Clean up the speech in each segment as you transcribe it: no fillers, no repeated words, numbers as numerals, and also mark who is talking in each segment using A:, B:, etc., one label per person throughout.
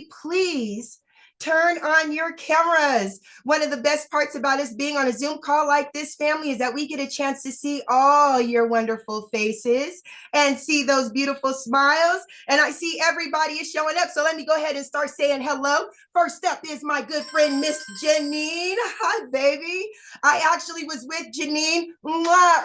A: please turn on your cameras. One of the best parts about us being on a Zoom call like this, family, is that we get a chance to see all your wonderful faces and see those beautiful smiles. And I see everybody is showing up. So let me go ahead and start saying hello. First up is my good friend, Miss Janine. Hi, baby. I actually was with Janine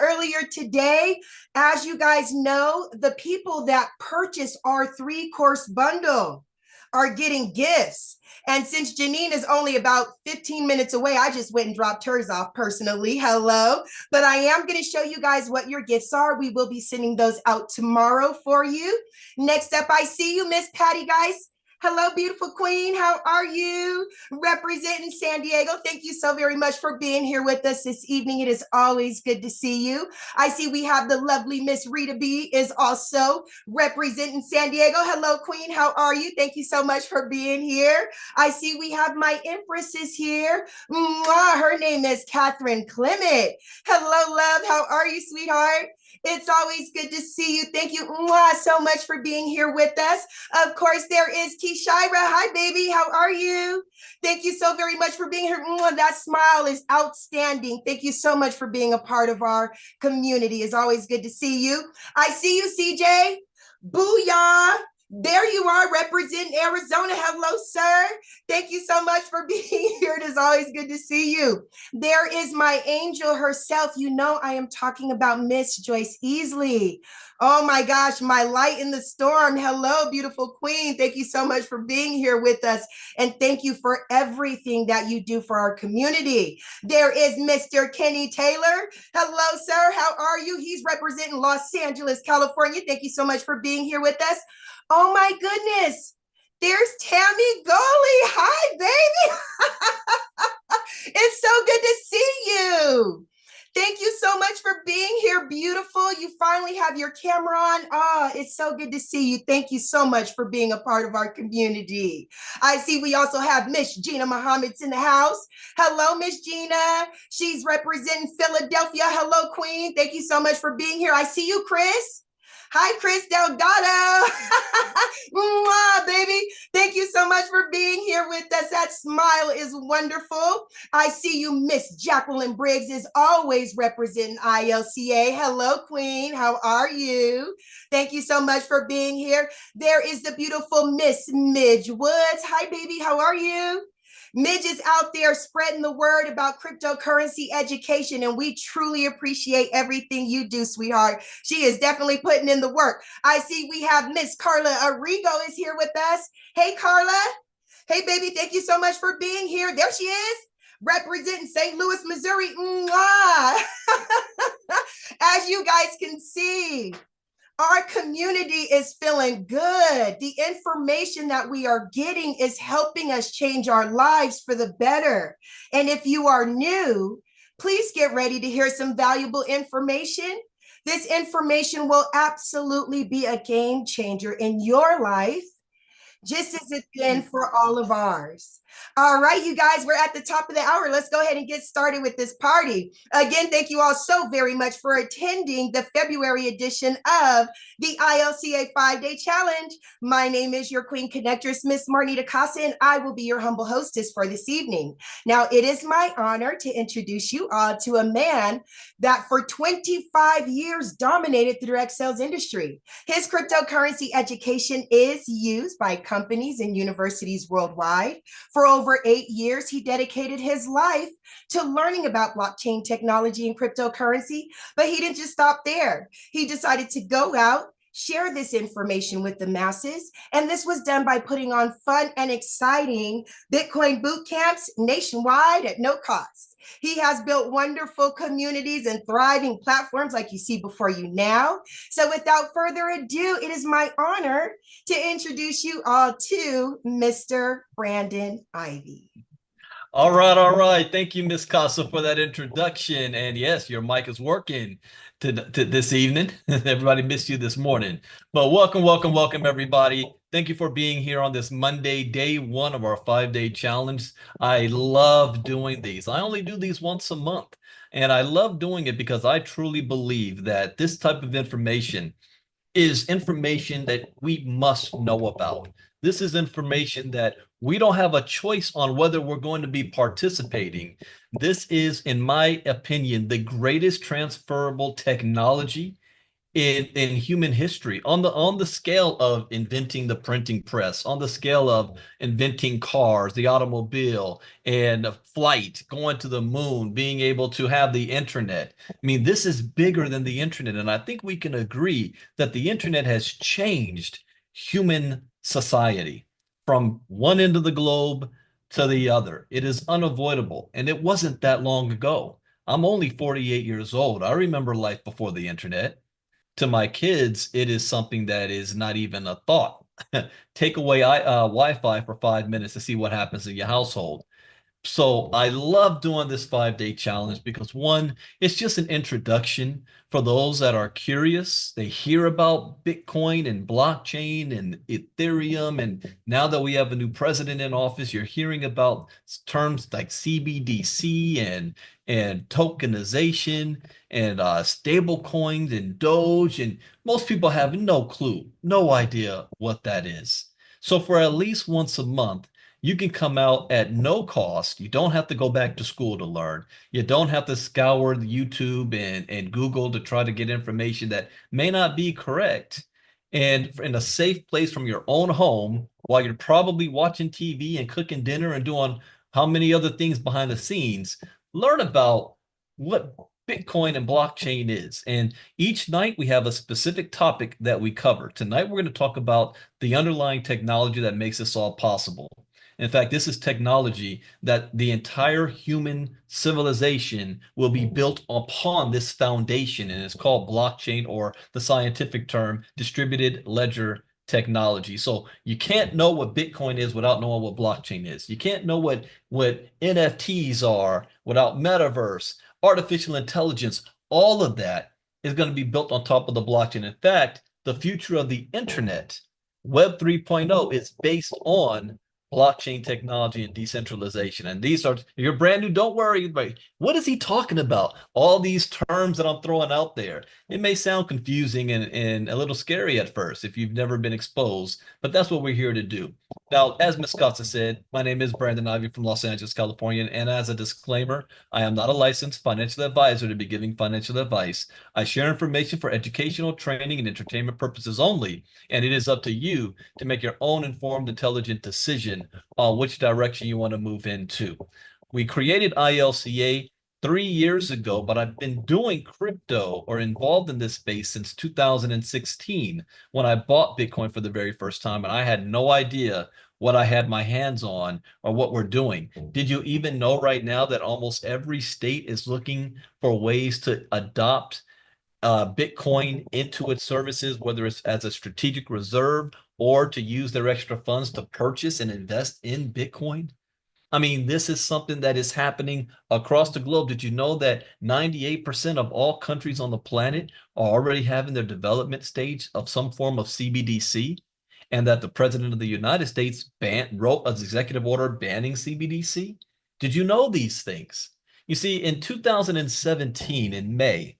A: earlier today. As you guys know, the people that purchase our 3-course bundle are getting gifts. And since Janine is only about 15 minutes away, I just went and dropped hers off personally. Hello. But I am going to show you guys what your gifts are. We will be sending those out tomorrow for you. Next up, I see you, Miss Patty, guys. Hello, beautiful queen. How are you? Representing San Diego. Thank you so very much for being here with us this evening. It is always good to see you. I see we have the lovely Miss Rita B is also representing San Diego. Hello, queen. How are you? Thank you so much for being here. I see we have my empresses here. Her name is Catherine Clement. Hello, love. How are you, sweetheart? It's always good to see you. Thank you so much for being here with us. Of course, there is Keshira. Hi, baby. How are you? Thank you so very much for being here. That smile is outstanding. Thank you so much for being a part of our community. It's always good to see you. I see you, CJ. Booyah. There you are, representing Arizona. Hello, sir. Thank you so much for being here. It is always good to see you. There is my angel herself. You know I am talking about Miss Joyce Easley. Oh my gosh, my light in the storm. Hello, beautiful queen. Thank you so much for being here with us. And thank you for everything that you do for our community. There is Mr. Kenny Taylor. Hello, sir. How are you? He's representing Los Angeles, California. Thank you so much for being here with us. Oh my goodness, there's Tammy Goley. Hi, baby. It's so good to see you. Thank you so much for being here, beautiful. You finally have your camera on. Oh, it's so good to see you. Thank you so much for being a part of our community. I see we also have Miss Gina Muhammad's in the house. Hello, Miss Gina. She's representing Philadelphia. Hello, queen. Thank you so much for being here. I see you, Chris. Hi, Chris Delgado. Baby. Thank you so much for being here with us. That smile is wonderful. I see you, Miss Jacqueline Briggs, is always representing ILCA. Hello, queen. How are you? Thank you so much for being here. There is the beautiful Miss Midge Woods. Hi, baby. How are you? Midge is out there spreading the word about cryptocurrency education, and we truly appreciate everything you do, sweetheart. She is definitely putting in the work. I see we have Miss Carla Arrigo is here with us. Hey, Carla. Hey, baby, thank you so much for being here. There she is, representing St. Louis, Missouri. As you guys can see, our community is feeling good. The information that we are getting is helping us change our lives for the better. And if you are new, please get ready to hear some valuable information. This information will absolutely be a game changer in your life, just as it's been for all of ours. All right, you guys, we're at the top of the hour. Let's go ahead and get started with this party. Again, thank you all so very much for attending the February edition of the ILCA 5-Day Challenge. My name is your Queen Connectress, Miss Marnita Casa, and I will be your humble hostess for this evening. Now, it is my honor to introduce you all to a man that for 25 years dominated the direct sales industry. His cryptocurrency education is used by companies and universities worldwide. For over 8 years, he dedicated his life to learning about blockchain technology and cryptocurrency, but he didn't just stop there. He decided to go out, share this information with the masses, and this was done by putting on fun and exciting Bitcoin boot camps nationwide at no cost. He has built wonderful communities and thriving platforms like you see before you now. So without further ado, it is my honor to introduce you all to Mr. Brandon Ivey.
B: All right. Thank you, Miss Casa, for that introduction. And yes, your mic is working to this evening. Everybody missed you this morning. But welcome, everybody. Thank you for being here on this Monday, day one of our 5-day challenge. I love doing these. I only do these once a month. And I love doing it because I truly believe that this type of information is information that we must know about. This is information that we don't have a choice on whether we're going to be participating. This is, in my opinion, the greatest transferable technology in human history, on the scale of inventing the printing press, on the scale of inventing cars, the automobile, and flight, going to the moon, being able to have the internet. I mean, this is bigger than the internet, and I think we can agree that the internet has changed human society from one end of the globe to the other. It is unavoidable, and it wasn't that long ago. I'm only 48 years old. I remember life before the internet. To my kids, it is something that is not even a thought. Take away Wi-Fi for 5 minutes to see what happens in your household. So I love doing this 5-day challenge because one, it's just an introduction for those that are curious. They hear about Bitcoin and blockchain and Ethereum. And now that we have a new president in office, you're hearing about terms like CBDC and tokenization and stable coins and Doge. And most people have no clue, no idea what that is. So for at least once a month, you can come out at no cost. You don't have to go back to school to learn. You don't have to scour the YouTube and Google to try to get information that may not be correct. And in a safe place from your own home, while you're probably watching TV and cooking dinner and doing how many other things behind the scenes, learn about what Bitcoin and blockchain is. And each night we have a specific topic that we cover. Tonight we're going to talk about the underlying technology that makes this all possible. In fact, this is technology that the entire human civilization will be built upon this foundation, and it's called blockchain, or the scientific term, distributed ledger technology. So you can't know what Bitcoin is without knowing what blockchain is. You can't know what NFTs are without metaverse, artificial intelligence. All of that is going to be built on top of the blockchain. In fact, the future of the internet, Web 3.0, is based on blockchain technology and decentralization. And these are, you're brand new, don't worry. But what is he talking about? All these terms that I'm throwing out there. It may sound confusing and a little scary at first if you've never been exposed, but that's what we're here to do. Now, as Ms. Costa said, my name is Brandon Ivey from Los Angeles, California. And as a disclaimer, I am not a licensed financial advisor to be giving financial advice. I share information for educational, training, and entertainment purposes only. And it is up to you to make your own informed, intelligent decision on which direction you want to move into. We created ILCA 3 years ago, but I've been doing crypto or involved in this space since 2016 when I bought Bitcoin for the very first time, and I had no idea what I had my hands on or what we're doing. Did you even know right now that almost every state is looking for ways to adopt Bitcoin into its services, whether it's as a strategic reserve or to use their extra funds to purchase and invest in Bitcoin? I mean, this is something that is happening across the globe. Did you know that 98% of all countries on the planet are already having their development stage of some form of CBDC? And that the president of the United States wrote an executive order banning CBDC? Did you know these things? You see, in 2017, in May,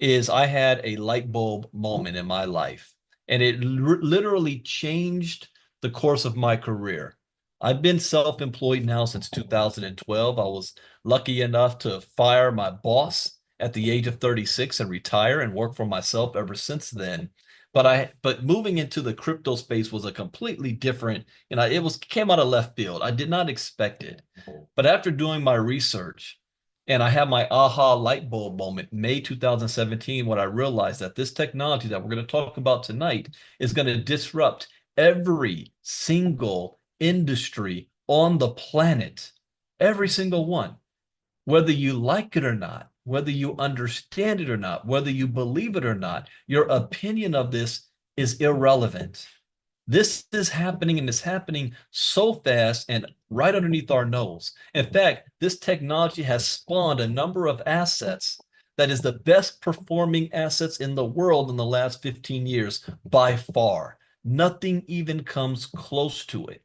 B: I had a light bulb moment in my life, and it literally changed the course of my career. I've been self-employed now since 2012. I was lucky enough to fire my boss at the age of 36 and retire and work for myself ever since then. But moving into the crypto space was a completely different, came out of left field. I did not expect it. But after doing my research, and I had my aha light bulb moment, May 2017, when I realized that this technology that we're going to talk about tonight is going to disrupt every single industry on the planet, every single one, whether you like it or not, whether you understand it or not, whether you believe it or not, your opinion of this is irrelevant. This is happening, and it's happening so fast and right underneath our nose. In fact, this technology has spawned a number of assets that is the best performing assets in the world in the last 15 years by far. Nothing even comes close to it.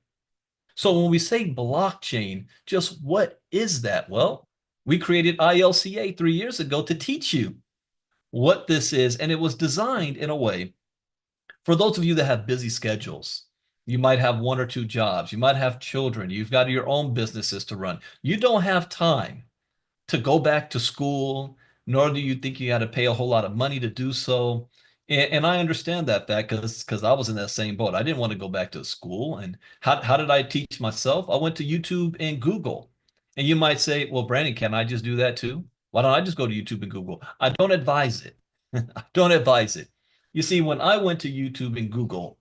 B: So when we say blockchain, just what is that? Well, we created ILCA 3 years ago to teach you what this is, and it was designed in a way for those of you that have busy schedules. You might have one or two jobs. You might have children. You've got your own businesses to run. You don't have time to go back to school, nor do you think you got to pay a whole lot of money to do so. And I understand that fact because I was in that same boat. I didn't want to go back to school. And how did I teach myself? I went to YouTube and Google. And you might say, well, Brandon, can I just do that too? Why don't I just go to YouTube and Google? I don't advise it. I don't advise it. You see, when I went to YouTube and Google,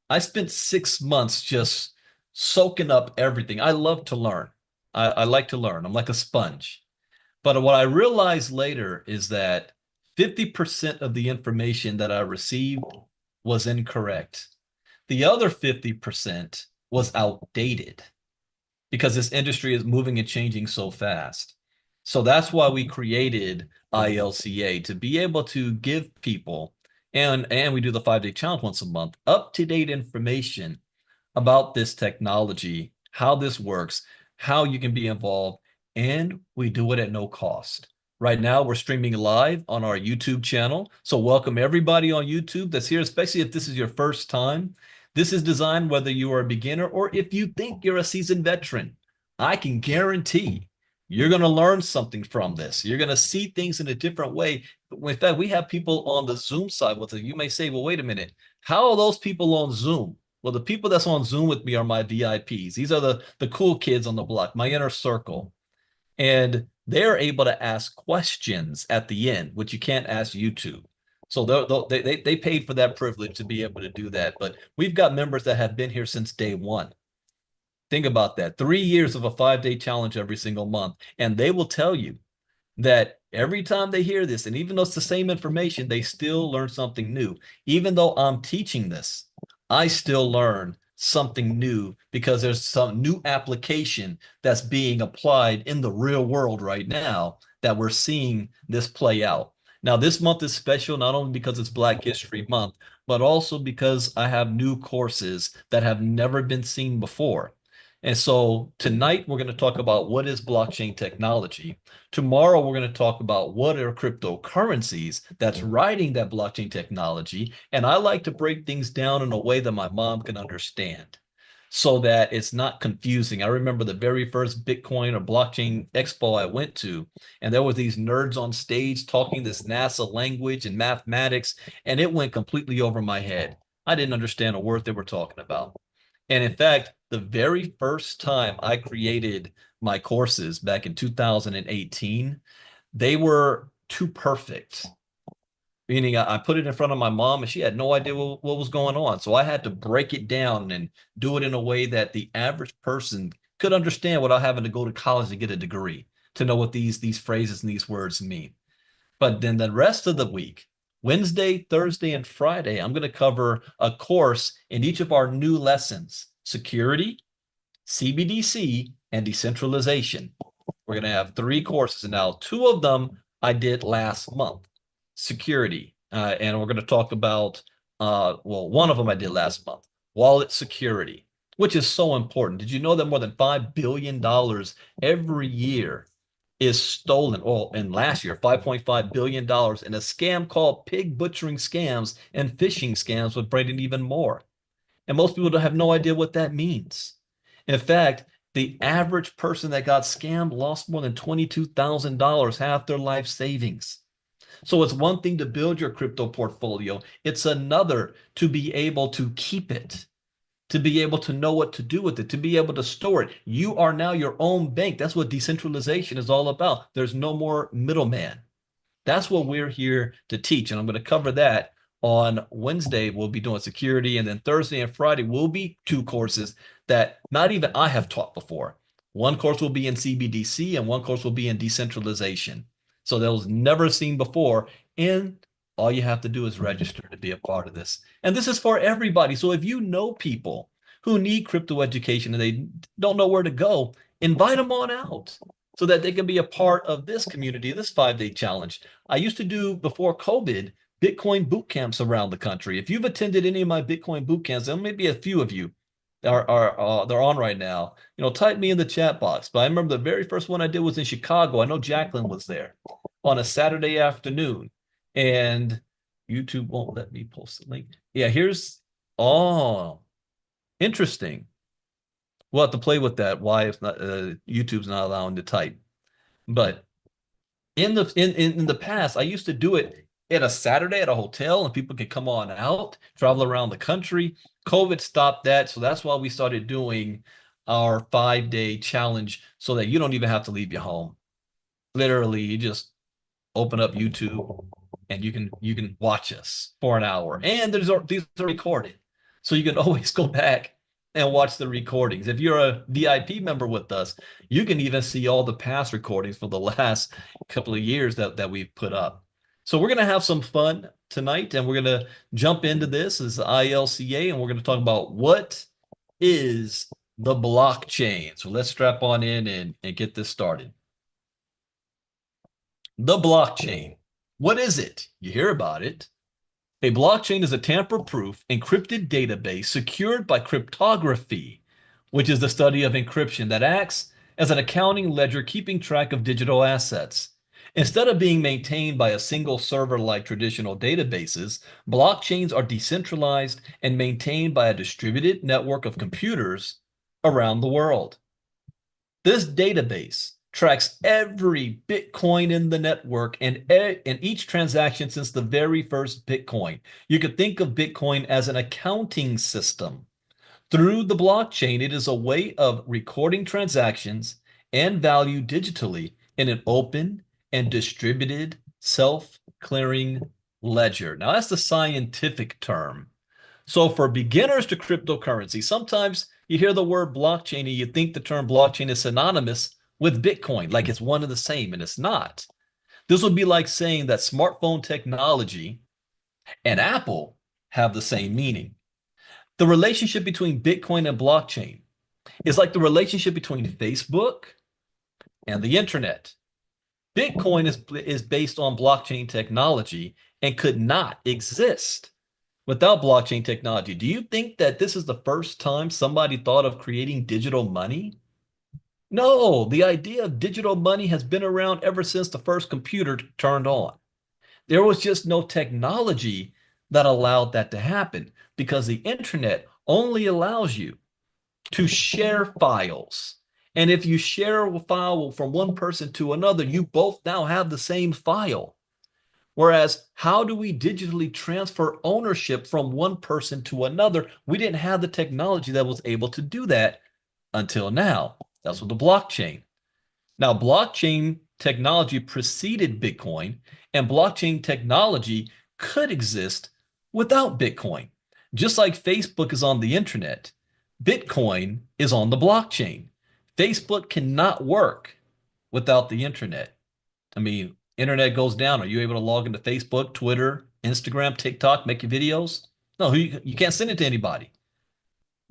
B: I spent 6 months just soaking up everything. I love to learn. I like to learn. I'm like a sponge. But what I realized later is that 50% of the information that I received was incorrect. The other 50% was outdated because this industry is moving and changing so fast. So that's why we created ILCA to be able to give people, and we do the 5-day challenge once a month, up-to-date information about this technology, how this works, how you can be involved, and we do it at no cost. Right now, we're streaming live on our YouTube channel. So welcome everybody on YouTube that's here, especially if this is your first time. This is designed whether you are a beginner or if you think you're a seasoned veteran. I can guarantee you're going to learn something from this. You're going to see things in a different way. In fact, we have people on the Zoom side with it. You may say, well, wait a minute. How are those people on Zoom? Well, the people that's on Zoom with me are my VIPs. These are the cool kids on the block, my inner circle. And they're able to ask questions at the end, which you can't ask YouTube. So they paid for that privilege to be able to do that. But we've got members that have been here since day one. Think about that. 3 years of a 5-day challenge every single month. And they will tell you that every time they hear this, and even though it's the same information, they still learn something new. Even though I'm teaching this, I still learn something new because there's some new application that's being applied in the real world right now that we're seeing this play out. Now, this month is special not only because it's Black History Month, but also because I have new courses that have never been seen before. And so tonight we're going to talk about what is blockchain technology. Tomorrow we're going to talk about what are cryptocurrencies that's riding that blockchain technology. And I like to break things down in a way that my mom can understand so that it's not confusing. I remember the very first Bitcoin or blockchain expo I went to, and there were these nerds on stage talking this NASA language and mathematics, and it went completely over my head. I didn't understand a word they were talking about. And in fact, the very first time I created my courses back in 2018, they were too perfect. Meaning I put it in front of my mom and she had no idea what was going on. So I had to break it down and do it in a way that the average person could understand without having to go to college to get a degree to know what these phrases and these words mean. But then the rest of the week, Wednesday, Thursday, and Friday, I'm going to cover a course in each of our new lessons: security, CBDC, and decentralization. We're going to have 3 courses. And now 2 of them I did last month: security. And we're going to talk about, well, one of them I did last month: wallet security, which is so important. Did you know that more than $5 billion every year is stolen? Well, and last year, $5.5 billion in a scam called pig butchering scams and phishing scams with Brandon even more. And most people don't have no idea what that means. In fact, the average person that got scammed lost more than $22,000, half their life savings. So it's one thing to build your crypto portfolio. It's another to be able to keep it, to be able to know what to do with it, to be able to store it. You are now your own bank. That's what decentralization is all about. There's no more middleman. That's what we're here to teach. And I'm going to cover that on Wednesday. We'll be doing security. And then Thursday and Friday will be 2 courses that not even I have taught before. One course will be in CBDC and one course will be in decentralization. So that was never seen before. And all you have to do is register to be a part of this. And this is for everybody. So if you know people who need crypto education and they don't know where to go, invite them on out so that they can be a part of this community, this 5-day challenge. I used to do, before COVID, Bitcoin boot camps around the country. If you've attended any of my Bitcoin boot camps, there may be a few of you that they're on right now. Type me in the chat box. But I remember the very first one I did was in Chicago. I know Jacqueline was there on a Saturday afternoon, and YouTube won't let me post the link. Yeah, here's, oh, Interesting. We'll have to play with that. Why it's not YouTube's not allowing to type. But in the past, I used to do it at a Saturday at a hotel, and people could come on out, travel around the country. COVID stopped that, so that's why we started doing our 5-day challenge so that you don't even have to leave your home. Literally, you just open up YouTube and you can watch us for an hour. And these are recorded. So you can always go back and watch the recordings. If you're a VIP member with us, you can even see all the past recordings for the last couple of years that we've put up. So we're going to have some fun tonight, and we're going to jump into this as ILCA, and we're going to talk about what is the blockchain. So let's strap on in and get this started. The blockchain. What is it? You hear about it. A blockchain is a tamper-proof, encrypted database secured by cryptography, which is the study of encryption that acts as an accounting ledger keeping track of digital assets. Instead of being maintained by a single server like traditional databases, blockchains are decentralized and maintained by a distributed network of computers around the world. This database tracks every Bitcoin in the network and each transaction since the very first Bitcoin. You could think of Bitcoin as an accounting system. Through the blockchain, it is a way of recording transactions and value digitally in an open and distributed self-clearing ledger. Now, that's the scientific term. So for beginners to cryptocurrency, sometimes you hear the word blockchain and you think the term blockchain is synonymous with Bitcoin, like it's one and the same, and it's not. This would be like saying that smartphone technology and Apple have the same meaning. The relationship between Bitcoin and blockchain is like the relationship between Facebook and the internet. Bitcoin is based on blockchain technology and could not exist without blockchain technology. Do you think that this is the first time somebody thought of creating digital money? No, the idea of digital money has been around ever since the first computer turned on. There was just no technology that allowed that to happen because the internet only allows you to share files. And if you share a file from one person to another, you both now have the same file. Whereas, how do we digitally transfer ownership from one person to another? We didn't have the technology that was able to do that until now. That's with the blockchain. Now, blockchain technology preceded Bitcoin, and blockchain technology could exist without Bitcoin. Just like Facebook is on the internet, Bitcoin is on the blockchain. Facebook cannot work without the internet. I mean, internet goes down. Are you able to log into Facebook, Twitter, Instagram, TikTok, make your videos? No, you can't send it to anybody.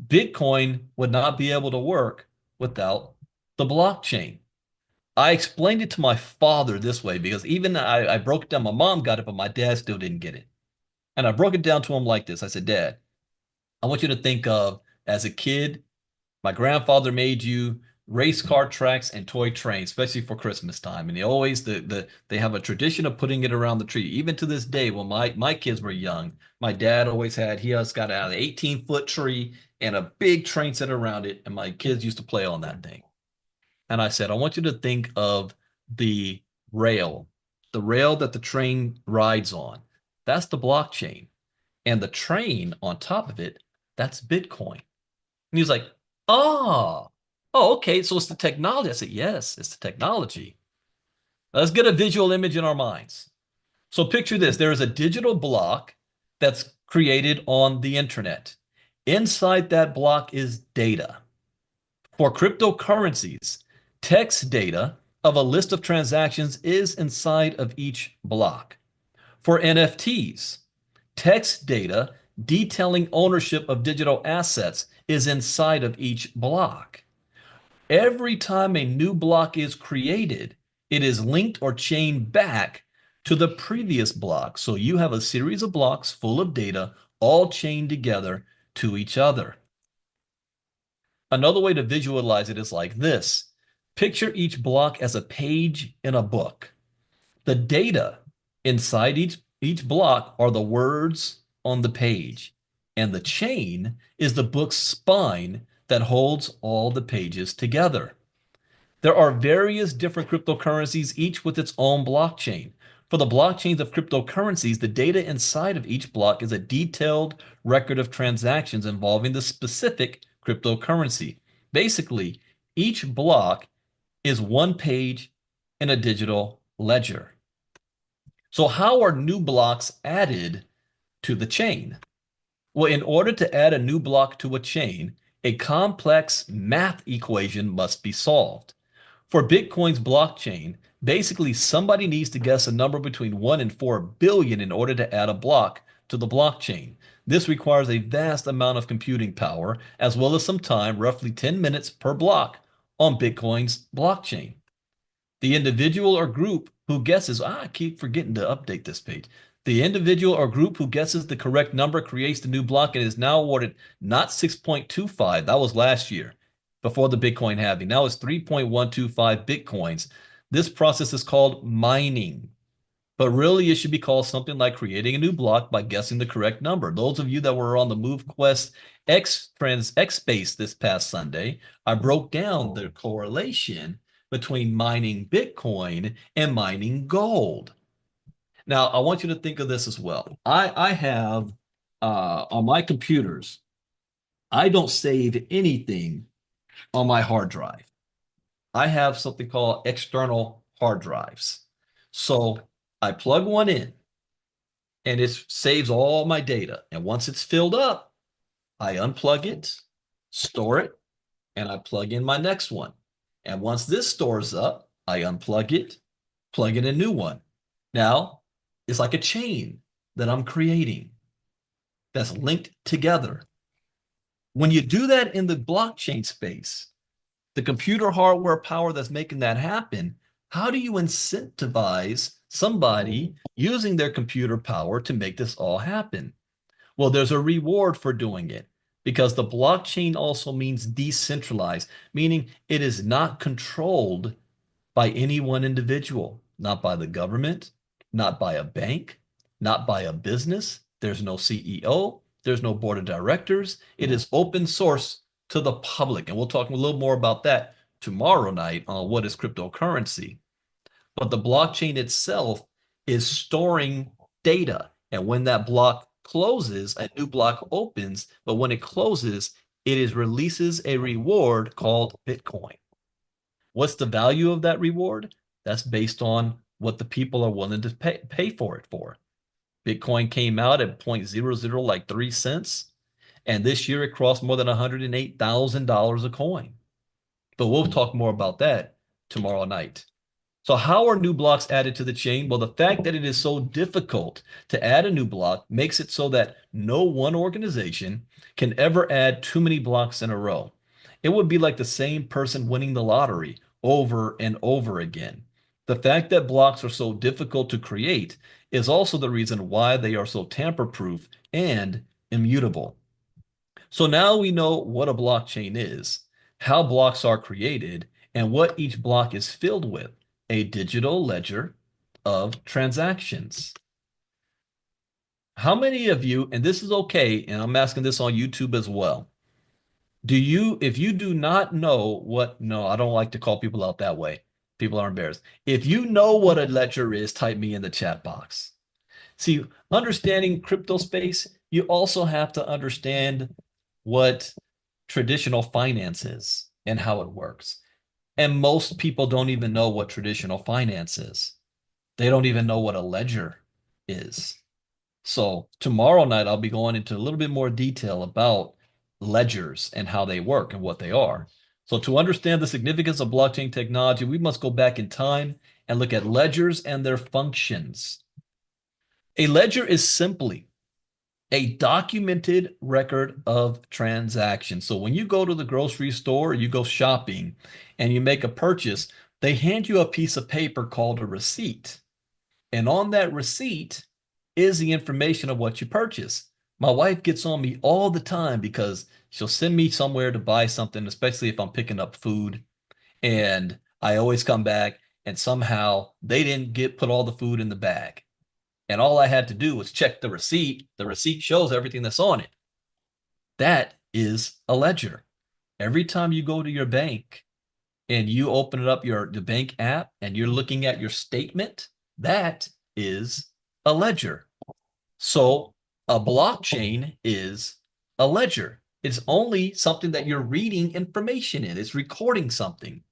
B: Bitcoin would not be able to work without the blockchain. I explained it to my father this way because even I broke it down. My mom got it, but my dad still didn't get it. And I broke it down to him like this. I said, Dad, I want you to think of as a kid, my grandfather made you race car tracks and toy trains, especially for Christmas time. And they have a tradition of putting it around the tree. Even to this day, when my kids were young, my dad he has got an 18-foot tree and a big train set around it, and my kids used to play on that thing. And I said, I want you to think of the rail, the rail that the train rides on. That's the blockchain. And the train on top of it, that's Bitcoin. And he was like, oh, okay. So it's the technology. I said, yes, it's the technology. Let's get a visual image in our minds. So picture this. There is a digital block that's created on the internet. Inside that block is data. For cryptocurrencies, text data of a list of transactions is inside of each block. For NFTs, text data detailing ownership of digital assets is inside of each block. Every time a new block is created, it is linked or chained back to the previous block. So you have a series of blocks full of data all chained together to each other. Another way to visualize it is like this. Picture each block as a page in a book. The data inside each block are the words on the page. And the chain is the book's spine that holds all the pages together. There are various different cryptocurrencies, each with its own blockchain. For the blockchains of cryptocurrencies, the data inside of each block is a detailed record of transactions involving the specific cryptocurrency. Basically, each block is one page in a digital ledger. So how are new blocks added to the chain? Well, in order to add a new block to a chain, a complex math equation must be solved. For Bitcoin's blockchain, basically somebody needs to guess a number between 1 and 4 billion in order to add a block to the blockchain. This requires a vast amount of computing power, as well as some time, roughly 10 minutes per block, on Bitcoin's blockchain. The individual or group who guesses, I keep forgetting to update this page. The individual or group who guesses the correct number creates the new block and is now awarded not 6.25, that was last year, before the Bitcoin halving. Now it's 3.125 Bitcoins. This process is called mining, but really it should be called something like creating a new block by guessing the correct number. Those of you that were on the MoveQuest X Space this past Sunday, I broke down the correlation between mining Bitcoin and mining gold. Now, I want you to think of this as well. I have on my computers, I don't save anything on my hard drive. I have something called external hard drives. So I plug one in and it saves all my data. And once it's filled up, I unplug it, store it, and I plug in my next one. And once this stores up, I unplug it, plug in a new one. Now, it's like a chain that I'm creating that's linked together. When you do that in the blockchain space, the computer hardware power that's making that happen, how do you incentivize somebody using their computer power to make this all happen? Well, there's a reward for doing it because the blockchain also means decentralized, meaning it is not controlled by any one individual, not by the government, not by a bank, not by a business. There's no CEO, there's no board of directors. It is open source to the public. And we'll talk a little more about that tomorrow night on what is cryptocurrency. But the blockchain itself is storing data. And when that block closes, a new block opens. But when it closes, it releases a reward called Bitcoin. What's the value of that reward? That's based on what the people are willing to pay for it for. Bitcoin came out at 0.00 like 3 cents. And this year it crossed more than $108,000 a coin. But we'll talk more about that tomorrow night. So how are new blocks added to the chain? Well, the fact that it is so difficult to add a new block makes it so that no one organization can ever add too many blocks in a row. It would be like the same person winning the lottery over and over again. The fact that blocks are so difficult to create is also the reason why they are so tamper-proof and immutable. So now we know what a blockchain is, how blocks are created, and what each block is filled with, a digital ledger of transactions. How many of you, and this is okay, and I'm asking this on YouTube as well, if you do not know what, no, I don't like to call people out that way. People are embarrassed. If you know what a ledger is, type me in the chat box. See, understanding crypto space, you also have to understand what traditional finance is and how it works. And most people don't even know what traditional finance is. They don't even know what a ledger is. So tomorrow night, I'll be going into a little bit more detail about ledgers and how they work and what they are. So to understand the significance of blockchain technology, we must go back in time and look at ledgers and their functions. A ledger is simply a documented record of transactions. So when you go to the grocery store or you go shopping and you make a purchase, they hand you a piece of paper called a receipt. And on that receipt is the information of what you purchase. My wife gets on me all the time because she'll send me somewhere to buy something, especially if I'm picking up food. And I always come back and somehow they didn't put all the food in the bag. And all I had to do was check the receipt. The receipt shows everything that's on it. That is a ledger. Every time you go to your bank and you open it up the bank app and you're looking at your statement, that is a ledger. So a blockchain is a ledger. It's only something that you're reading information in. It's recording something.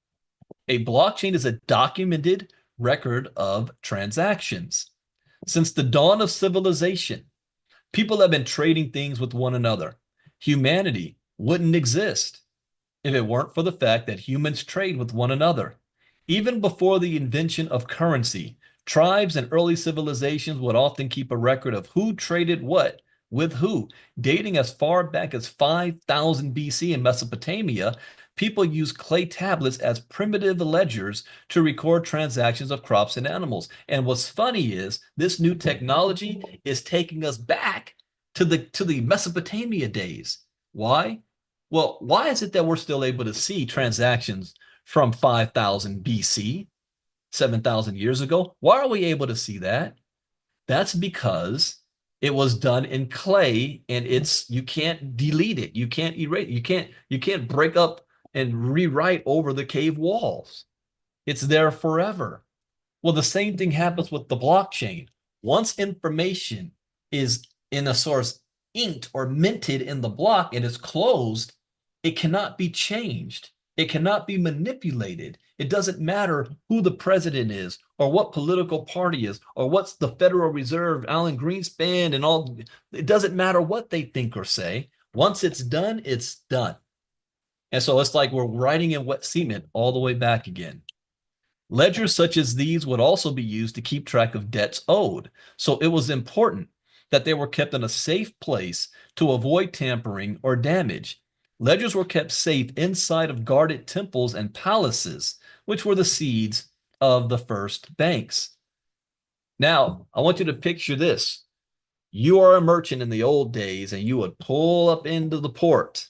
B: A blockchain is a documented record of transactions. Since the dawn of civilization, people have been trading things with one another. Humanity wouldn't exist if it weren't for the fact that humans trade with one another. Even before the invention of currency, tribes and early civilizations would often keep a record of who traded what with who. Dating as far back as 5000 BC in Mesopotamia, people used clay tablets as primitive ledgers to record transactions of crops and animals. And what's funny is this new technology is taking us back to the Mesopotamia days. Why? Well, why is it that we're still able to see transactions from 5000 BC, 7,000 years ago? Why are we able to see that? That's because it was done in clay and you can't delete it. You can't erase, you can't break up and rewrite over the cave walls. It's there forever. Well, the same thing happens with the blockchain. Once information is in a source inked or minted in the block and is closed, it cannot be changed. It cannot be manipulated. It doesn't matter who the president is or what political party is or what's the Federal Reserve, Alan Greenspan, and all. It doesn't matter what they think or say. Once it's done, it's done. And so it's like we're writing in wet cement all the way back again. Ledgers such as these would also be used to keep track of debts owed. So it was important that they were kept in a safe place to avoid tampering or damage. Ledgers were kept safe inside of guarded temples and palaces, which were the seeds of the first banks. Now, I want you to picture this. You are a merchant in the old days, and you would pull up into the port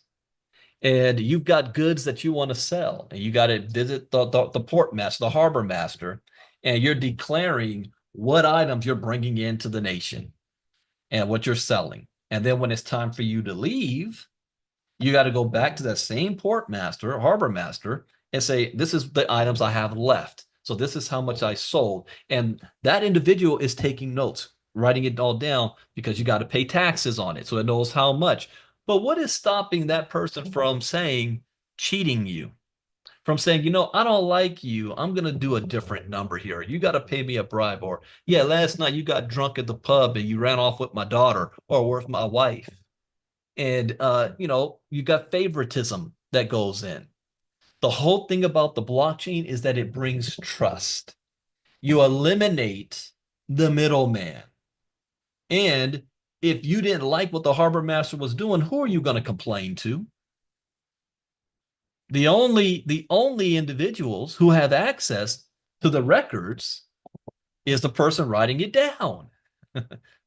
B: and you've got goods that you want to sell, and you got to visit the port master, the harbor master, and you're declaring what items you're bringing into the nation and what you're selling. And then when it's time for you to leave, you got to go back to that same port master, harbor master, and say, this is the items I have left. So this is how much I sold. And that individual is taking notes, writing it all down because you got to pay taxes on it. So it knows how much. But what is stopping that person from saying, cheating you? From saying, I don't like you. I'm going to do a different number here. You got to pay me a bribe. Or, yeah, last night you got drunk at the pub and you ran off with my daughter or with my wife. And, you got favoritism that goes in. The whole thing about the blockchain is that it brings trust. You eliminate the middleman. And if you didn't like what the harbor master was doing, who are you going to complain to? The only individuals who have access to the records is the person writing it down.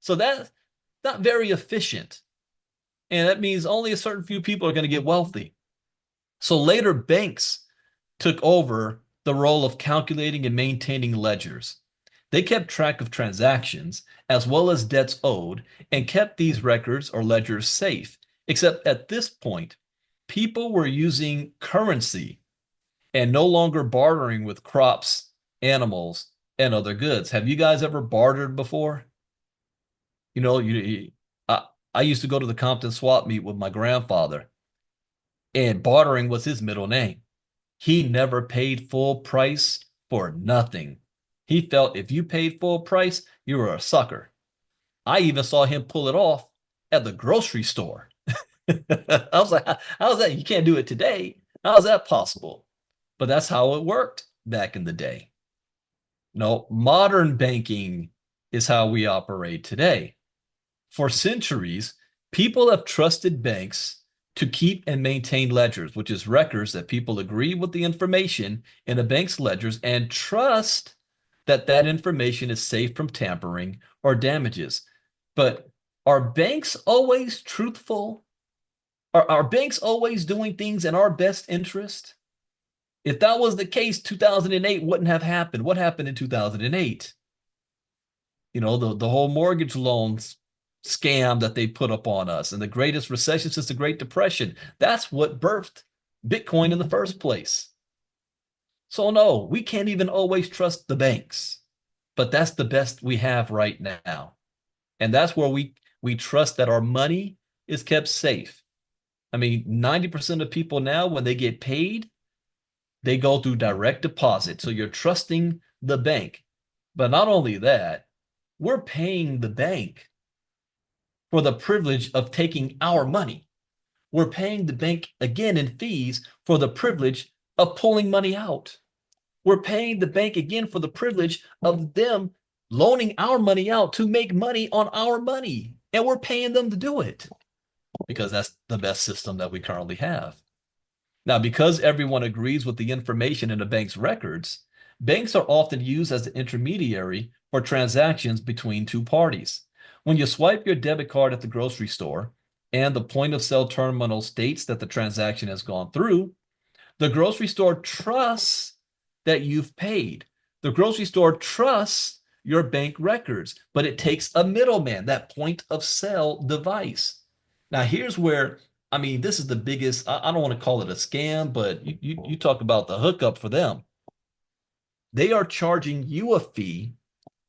B: So that's not very efficient. And that means only a certain few people are going to get wealthy. So later banks took over the role of calculating and maintaining ledgers. They kept track of transactions as well as debts owed and kept these records or ledgers safe. Except at this point, people were using currency and no longer bartering with crops, animals, and other goods. Have you guys ever bartered before? You know, I used to go to the Compton swap meet with my grandfather, and bartering was his middle name. He never paid full price for nothing. He felt if you paid full price, you were a sucker. I even saw him pull it off at the grocery store. I was like, how's that? You can't do it today. How's that possible? But that's how it worked back in the day. No, modern banking is how we operate today. For centuries, people have trusted banks to keep and maintain ledgers, which is records that people agree with the information in a bank's ledgers and trust that that information is safe from tampering or damages. But are banks always truthful? Are banks always doing things in our best interest? If that was the case, 2008 wouldn't have happened. What happened in 2008? The whole mortgage loans scam that they put upon us and the greatest recession since the Great Depression. That's what birthed Bitcoin in the first place. So no, we can't even always trust the banks, but that's the best we have right now. And that's where we trust that our money is kept safe. I mean, 90% of people now, when they get paid, they go through direct deposit. So you're trusting the bank. But not only that, we're paying the bank for the privilege of taking our money. We're paying the bank again in fees for the privilege of pulling money out. We're paying the bank again for the privilege of them loaning our money out to make money on our money. And we're paying them to do it because that's the best system that we currently have. Now, because everyone agrees with the information in the bank's records, banks are often used as the intermediary for transactions between two parties. When you swipe your debit card at the grocery store and the point of sale terminal states that the transaction has gone through, the grocery store trusts that you've paid. The grocery store trusts your bank records, but it takes a middleman, that point of sale device. Now, here's where, I mean, this is the biggest, I don't want to call it a scam, but you talk about the hookup for them. They are charging you a fee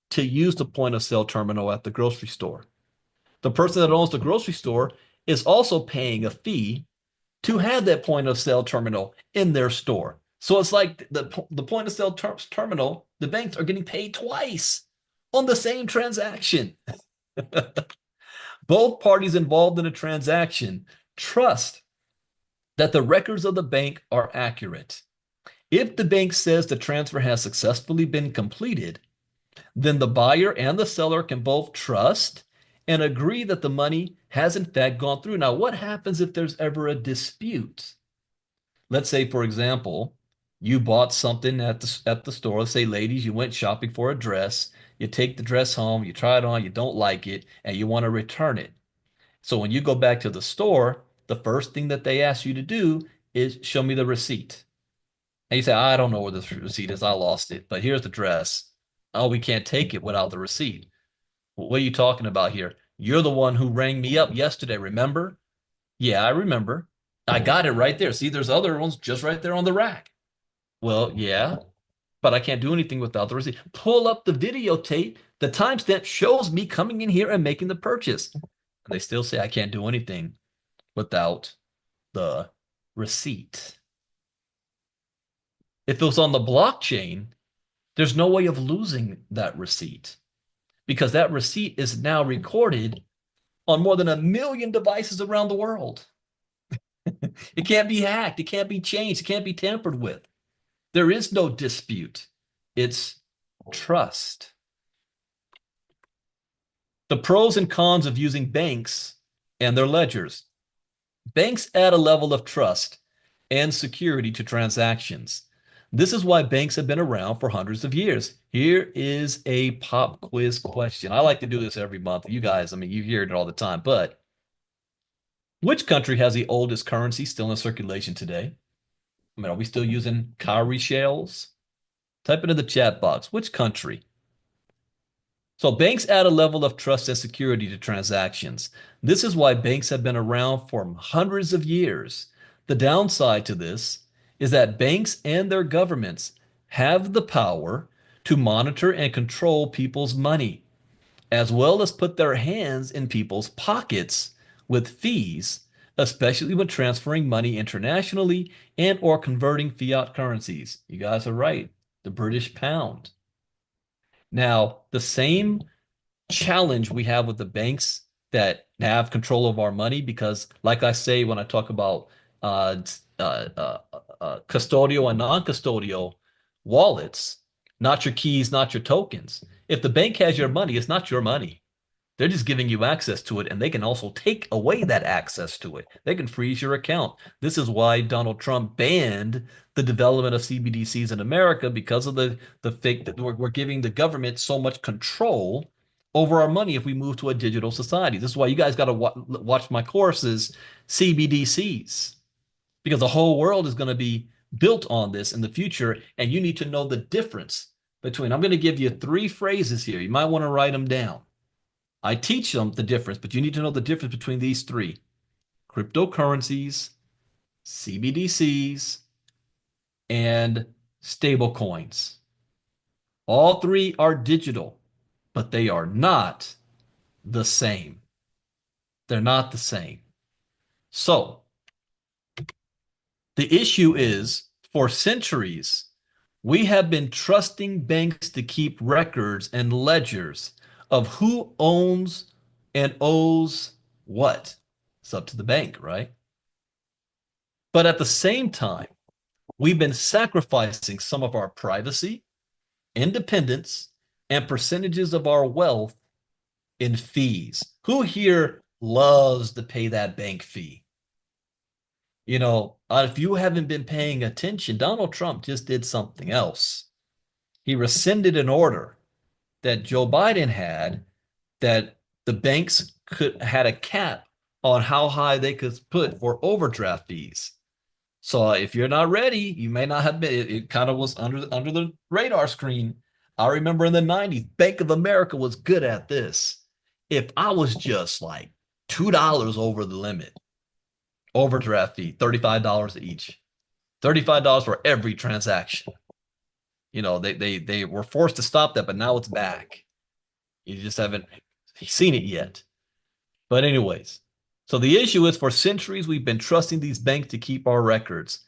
B: to use the point of sale terminal at the grocery store. The person that owns the grocery store is also paying a fee to have that point of sale terminal in their store. So it's like the point of sale terminal, the banks are getting paid twice on the same transaction. Both parties involved in a transaction trust that the records of the bank are accurate. If the bank says the transfer has successfully been completed, then the buyer and the seller can both trust and agree that the money has in fact gone through. Now, what happens if there's ever a dispute? Let's say, for example, you bought something at the store. Let's say, ladies, you went shopping for a dress. You take the dress home, you try it on, you don't like it, and you want to return it. So when you go back to the store, the first thing that they ask you to do is show me the receipt. And you say, I don't know where this receipt is. I lost it, but here's the dress. Oh, we can't take it without the receipt. Well, what are you talking about here? You're the one who rang me up yesterday, remember? Yeah, I remember. I got it right there. See, there's other ones just right there on the rack. Well, yeah, but I can't do anything without the receipt. Pull up the videotape. The timestamp shows me coming in here and making the purchase. And they still say I can't do anything without the receipt. If it was on the blockchain, there's no way of losing that receipt because that receipt is now recorded on more than 1 million devices around the world. It can't be hacked. It can't be changed. It can't be tampered with. There is no dispute. It's trust. The pros and cons of using banks and their ledgers. Banks add a level of trust and security to transactions. This is why banks have been around for hundreds of years. Here is a pop quiz question. I like to do this every month. You guys, I mean, you hear it all the time, but which country has the oldest currency still in circulation today? I mean, are we still using cowrie shells? Type it in the chat box. Which country? So banks add a level of trust and security to transactions. This is why banks have been around for hundreds of years. The downside to this is that banks and their governments have the power to monitor and control people's money, as well as put their hands in people's pockets with fees, especially when transferring money internationally and or converting fiat currencies. You guys are right. The British pound. Now, the same challenge we have with the banks that have control of our money, because like I say, when I talk about custodial and non-custodial wallets, not your keys, not your tokens. If the bank has your money, it's not your money. They're just giving you access to it, and they can also take away that access to it. They can freeze your account. This is why Donald Trump banned the development of CBDCs in America, because of the fake that we're giving the government so much control over our money if we move to a digital society. This is why you guys got to watch my courses, CBDCs, because the whole world is going to be built on this in the future, and you need to know the difference between. I'm going to give you 3 phrases here. You might want to write them down. I teach them the difference, but you need to know the difference between these three: cryptocurrencies, CBDCs, and stable coins. All three are digital, but they are not the same. They're not the same. So the issue is, for centuries, we have been trusting banks to keep records and ledgers of who owns and owes what. It's up to the bank, right? But at the same time, we've been sacrificing some of our privacy, independence, and percentages of our wealth in fees. Who here loves to pay that bank fee? If you haven't been paying attention, Donald Trump just did something else. He rescinded an order that Joe Biden had, that the banks had a cap on how high they could put for overdraft fees. So if you're not ready, you may not have been. It kind of was under the radar screen. I remember in the 90s, Bank of America was good at this. If I was just like $2 over the limit, overdraft fee, $35 each, $35 for every transaction. They were forced to stop that, but now it's back. You just haven't seen it yet. But anyways, so the issue is, for centuries, we've been trusting these banks to keep our records,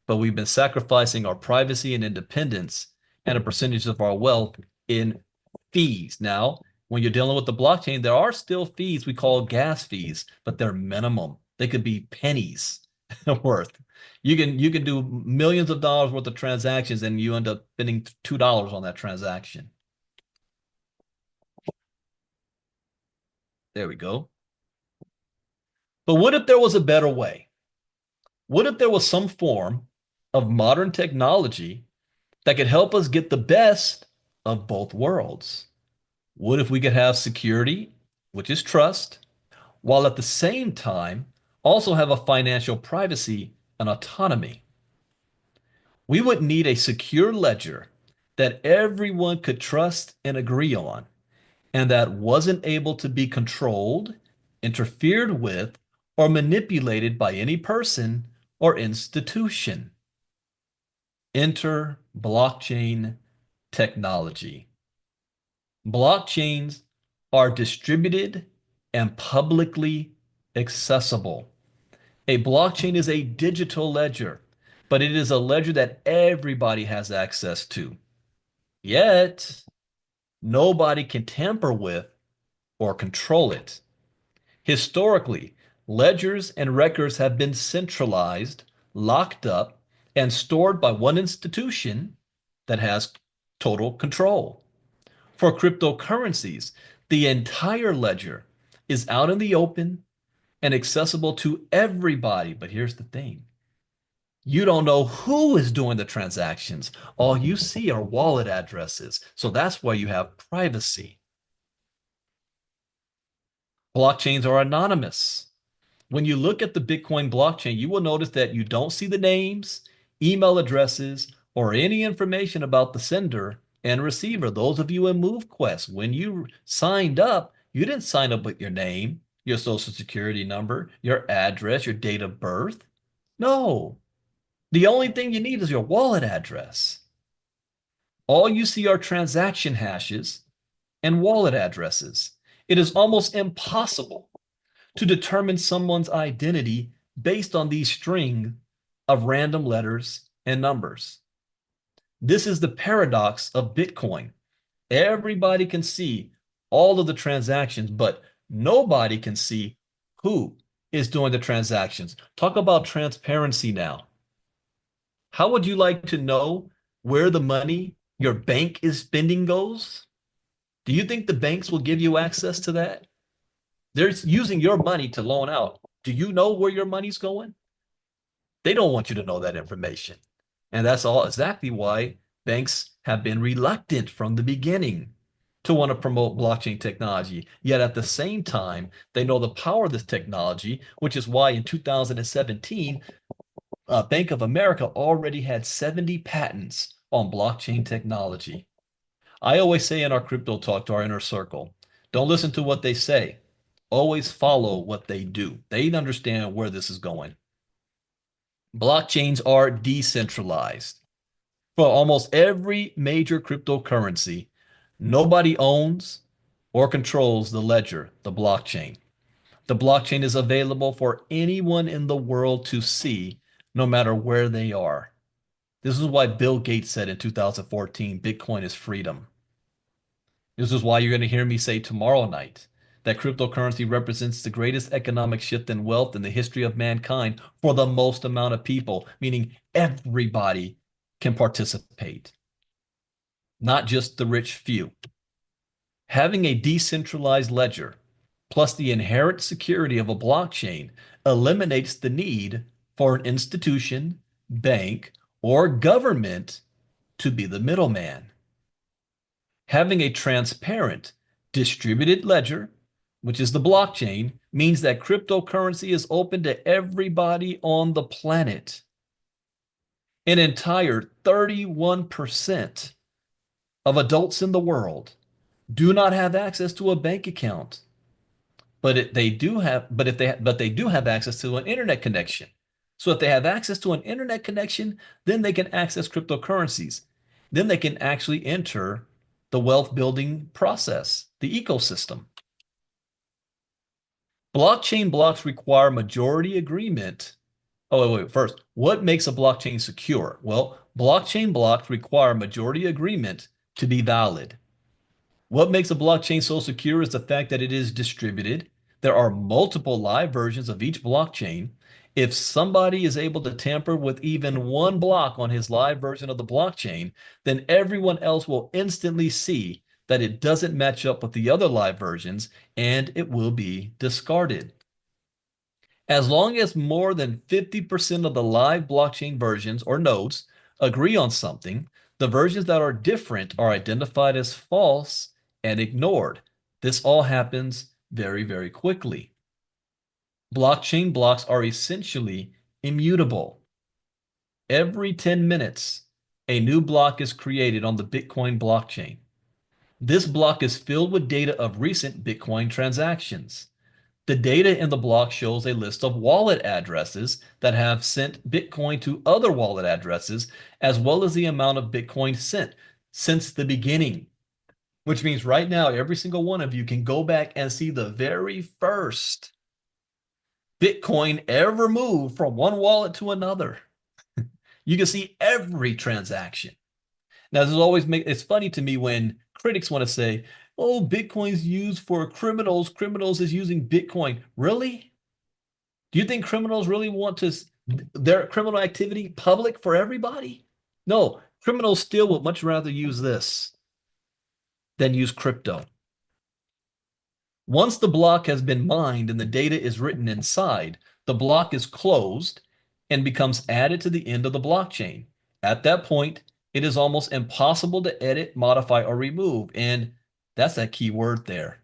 B: but we've been sacrificing our privacy and independence and a percentage of our wealth in fees. Now, when you're dealing with the blockchain, there are still fees we call gas fees, but they're minimum. They could be pennies worth. You can do millions of dollars worth of transactions and you end up spending $2 on that transaction. There we go. But what if there was a better way? What if there was some form of modern technology that could help us get the best of both worlds? What if we could have security, which is trust, while at the same time also have a financial privacy and autonomy? We would need a secure ledger that everyone could trust and agree on, and that wasn't able to be controlled, interfered with, or manipulated by any person or institution. Enter blockchain technology. Blockchains are distributed and publicly accessible. A blockchain is a digital ledger, but it is a ledger that everybody has access to. Yet, nobody can tamper with or control it. Historically, ledgers and records have been centralized, locked up, and stored by one institution that has total control. For cryptocurrencies, the entire ledger is out in the open and accessible to everybody. But here's the thing: you don't know who is doing the transactions. All you see are wallet addresses. So that's why you have privacy. Blockchains are anonymous. When you look at the Bitcoin blockchain, you will notice that you don't see the names, email addresses, or any information about the sender and receiver. Those of you in MoveQuest, when you signed up, you didn't sign up with your name, your social security number, your address, your date of birth. No. The only thing you need is your wallet address. All you see are transaction hashes and wallet addresses. It is almost impossible to determine someone's identity based on these string of random letters and numbers. This is the paradox of Bitcoin. Everybody can see all of the transactions, but nobody can see who is doing the transactions. Talk about transparency now. How would you like to know where the money your bank is spending goes? Do you think the banks will give you access to that? They're using your money to loan out. Do you know where your money's going? They don't want you to know that information. And that's all exactly why banks have been reluctant from the beginning to want to promote blockchain technology. Yet at the same time, they know the power of this technology, which is why in 2017, Bank of America already had 70 patents on blockchain technology. I always say in our crypto talk to our inner circle, Don't listen to what they say. Always follow what they do. They understand where this is going. Blockchains are decentralized. For almost every major cryptocurrency, nobody owns or controls the ledger, the blockchain. The blockchain is available for anyone in the world to see, no matter where they are. This is why Bill Gates said in 2014, Bitcoin is freedom. This is why you're going to hear me say tomorrow night that cryptocurrency represents the greatest economic shift in wealth in the history of mankind for the most amount of people, meaning everybody can participate, not just the rich few. Having a decentralized ledger plus the inherent security of a blockchain eliminates the need for an institution, bank, or government to be the middleman. Having a transparent, distributed ledger, which is the blockchain, means that cryptocurrency is open to everybody on the planet. An entire 31% of adults in the world do not have access to a bank account, but they do have access to an internet connection. So if they have access to an internet connection, then they can access cryptocurrencies. Then they can actually enter the wealth building process, the ecosystem. Blockchain blocks require majority agreement. Oh, wait. First, what makes a blockchain secure? Well, blockchain blocks require majority agreement to be valid. What makes a blockchain so secure is the fact that it is distributed. There are multiple live versions of each blockchain. If somebody is able to tamper with even one block on his live version of the blockchain, then everyone else will instantly see that it doesn't match up with the other live versions and it will be discarded. As long as more than 50% of the live blockchain versions or nodes agree on something, the versions that are different are identified as false and ignored. This all happens very, very quickly. Blockchain blocks are essentially immutable. Every 10 minutes, a new block is created on the Bitcoin blockchain. This block is filled with data of recent Bitcoin transactions. The data in the block shows a list of wallet addresses that have sent Bitcoin to other wallet addresses, as well as the amount of Bitcoin sent since the beginning. Which means right now, every single one of you can go back and see the very first Bitcoin ever moved from one wallet to another. You can see every transaction. Now, it's funny to me when critics want to say, oh, Bitcoin's used for criminals. Criminals is using Bitcoin. Really? Do you think criminals really want their criminal activity public for everybody? No, criminals still would much rather use this than use crypto. Once the block has been mined and the data is written inside, the block is closed and becomes added to the end of the blockchain. At that point, it is almost impossible to edit, modify, or remove. And that's that key word there.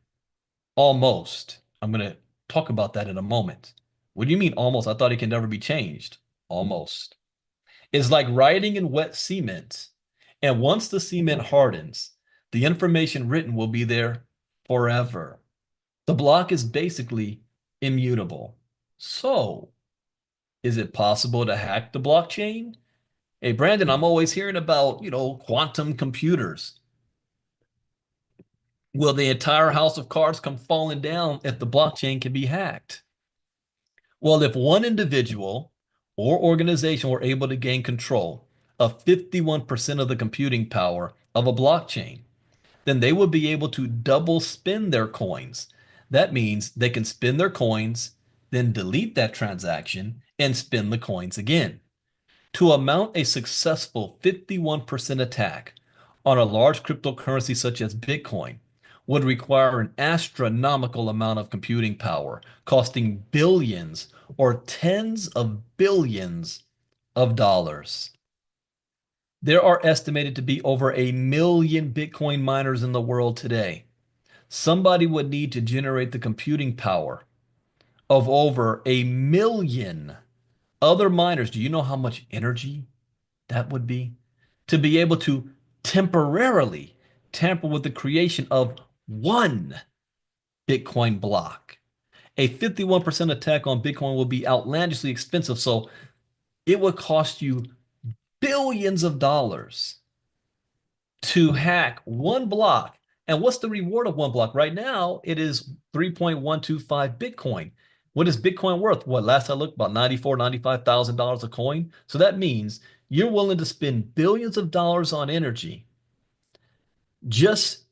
B: Almost. I'm going to talk about that in a moment. What do you mean almost? I thought it can never be changed. Almost. It's like writing in wet cement. And once the cement hardens, the information written will be there forever. The block is basically immutable. So, is it possible to hack the blockchain? Hey, Brandon, I'm always hearing about, quantum computers. Will the entire house of cards come falling down if the blockchain can be hacked? Well, if one individual or organization were able to gain control of 51% of the computing power of a blockchain, then they would be able to double spend their coins. That means they can spend their coins, then delete that transaction and spend the coins again. To mount a successful 51% attack on a large cryptocurrency such as Bitcoin would require an astronomical amount of computing power, costing billions or tens of billions of dollars. There are estimated to be over 1 million Bitcoin miners in the world today. Somebody would need to generate the computing power of over 1 million other miners. Do you know how much energy that would be? To be able to temporarily tamper with the creation of one Bitcoin block. A 51% attack on Bitcoin will be outlandishly expensive, so it would cost you billions of dollars to hack one block. And what's the reward of one block? Right now, it is 3.125 Bitcoin. What is Bitcoin worth? What, last I looked, about $95,000 a coin. So that means you're willing to spend billions of dollars on energy just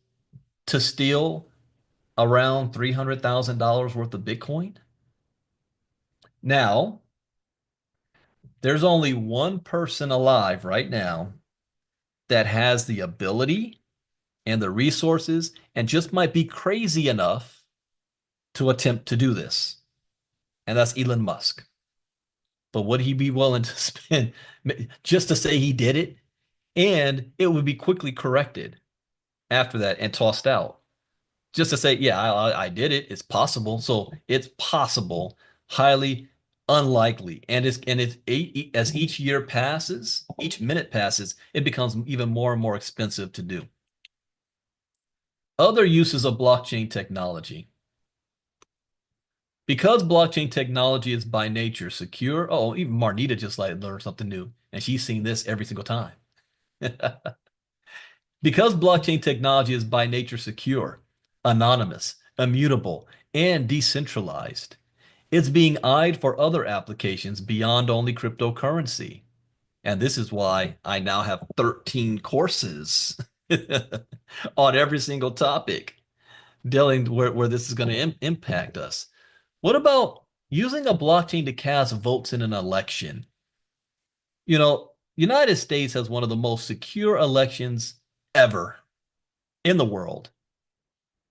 B: to steal around $300,000 worth of Bitcoin. Now, there's only one person alive right now that has the ability and the resources and just might be crazy enough to attempt to do this. And that's Elon Musk. But would he be willing to spend just to say he did it? And it would be quickly corrected after that and tossed out. Just to say, yeah, I did it. It's possible. So it's possible, highly unlikely. And it's as each year passes, each minute passes, it becomes even more and more expensive to do. Other uses of blockchain technology. Because blockchain technology is by nature secure. Oh, even Marnita just like learned something new, and she's seen this every single time. Because blockchain technology is by nature secure, anonymous, immutable, and decentralized, it's being eyed for other applications beyond only cryptocurrency. And this is why I now have 13 courses on every single topic dealing where this is going to impact us. What about using a blockchain to cast votes in an election? You know, United States has one of the most secure elections ever in the world.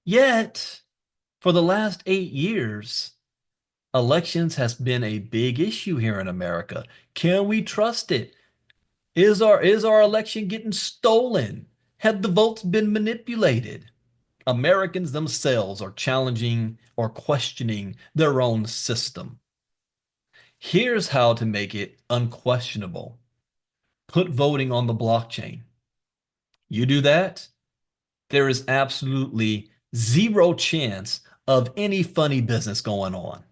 B: Yet, for the last 8 years, elections has been a big issue here in America. Can we trust it? Is our election getting stolen? Have the votes been manipulated? Americans themselves are challenging or questioning their own system. Here's how to make it unquestionable. Put voting on the blockchain. You do that, there is absolutely zero chance of any funny business going on.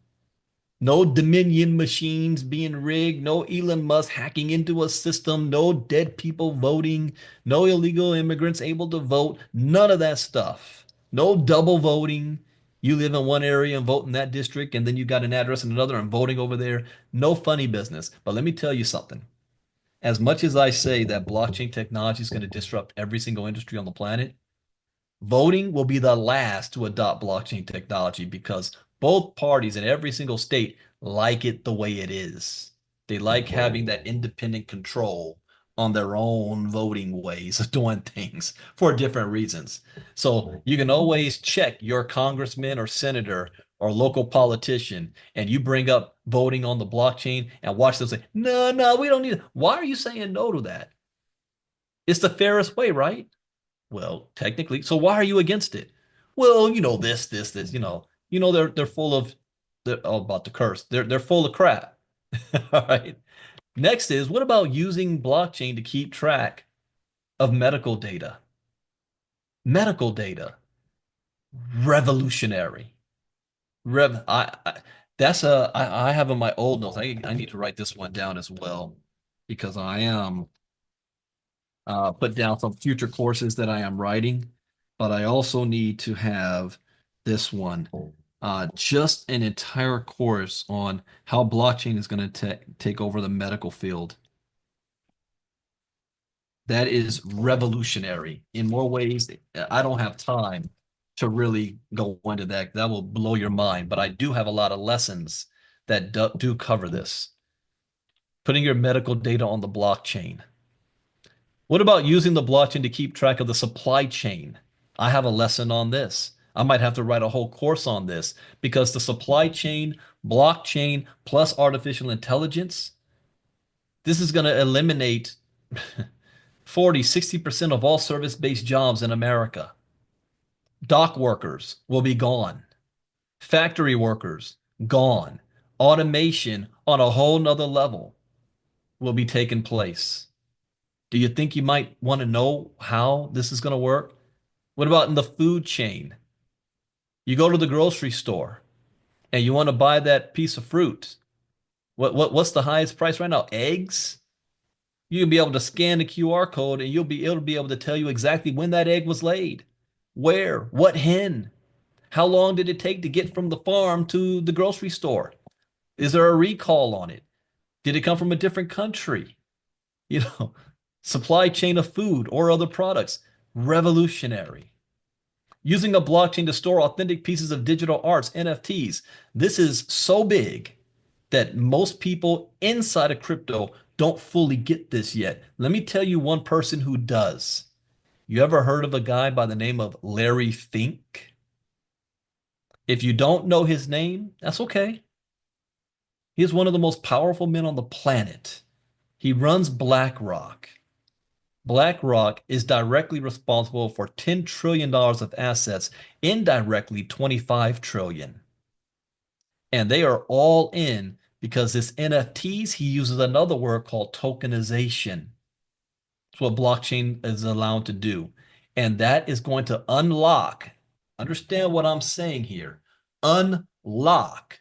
B: No Dominion machines being rigged, no Elon Musk hacking into a system, no dead people voting, no illegal immigrants able to vote, none of that stuff. No double voting. You live in one area and vote in that district, and then you got an address in another and voting over there. No funny business. But let me tell you something. As much as I say that blockchain technology is going to disrupt every single industry on the planet, voting will be the last to adopt blockchain technology because both parties in every single state like it the way it is. They like having that independent control on their own voting ways of doing things for different reasons. So you can always check your congressman or senator or local politician and you bring up voting on the blockchain and watch them say, no, no, we don't need it. Why are you saying no to that? It's the fairest way, right? Well, technically. So why are you against it? Well, this. They're full of about to curse. They're full of crap. All right. Next is what about using blockchain to keep track of medical data? Medical data. Revolutionary. Rev I that's a I have in my old notes. I need to write this one down as well because I am put down some future courses that I am writing, but I also need to have this one, just an entire course on how blockchain is going to take over the medical field. That is revolutionary in more ways. I don't have time to really go into that. That will blow your mind, but I do have a lot of lessons that do cover this. Putting your medical data on the blockchain. What about using the blockchain to keep track of the supply chain? I have a lesson on this. I might have to write a whole course on this because the supply chain, blockchain, plus artificial intelligence, this is going to eliminate 40, 60% of all service-based jobs in America. Dock workers will be gone. Factory workers, gone. Automation on a whole nother level will be taking place. Do you think you might want to know how this is going to work? What about in the food chain? You go to the grocery store and you want to buy that piece of fruit. What's the highest price right now? Eggs? You'll be able to scan the QR code and it'll be able to tell you exactly when that egg was laid, where, what hen, how long did it take to get from the farm to the grocery store? Is there a recall on it? Did it come from a different country? You know, supply chain of food or other products. Revolutionary. Using a blockchain to store authentic pieces of digital arts, NFTs. This is so big that most people inside of crypto don't fully get this yet. Let me tell you one person who does. You ever heard of a guy by the name of Larry Fink? If you don't know his name, that's okay. He is one of the most powerful men on the planet. He runs BlackRock. BlackRock is directly responsible for $10 trillion of assets, indirectly 25 trillion. And they are all in because this NFTs, he uses another word called tokenization. It's what blockchain is allowed to do. And that is going to unlock, understand what I'm saying here, unlock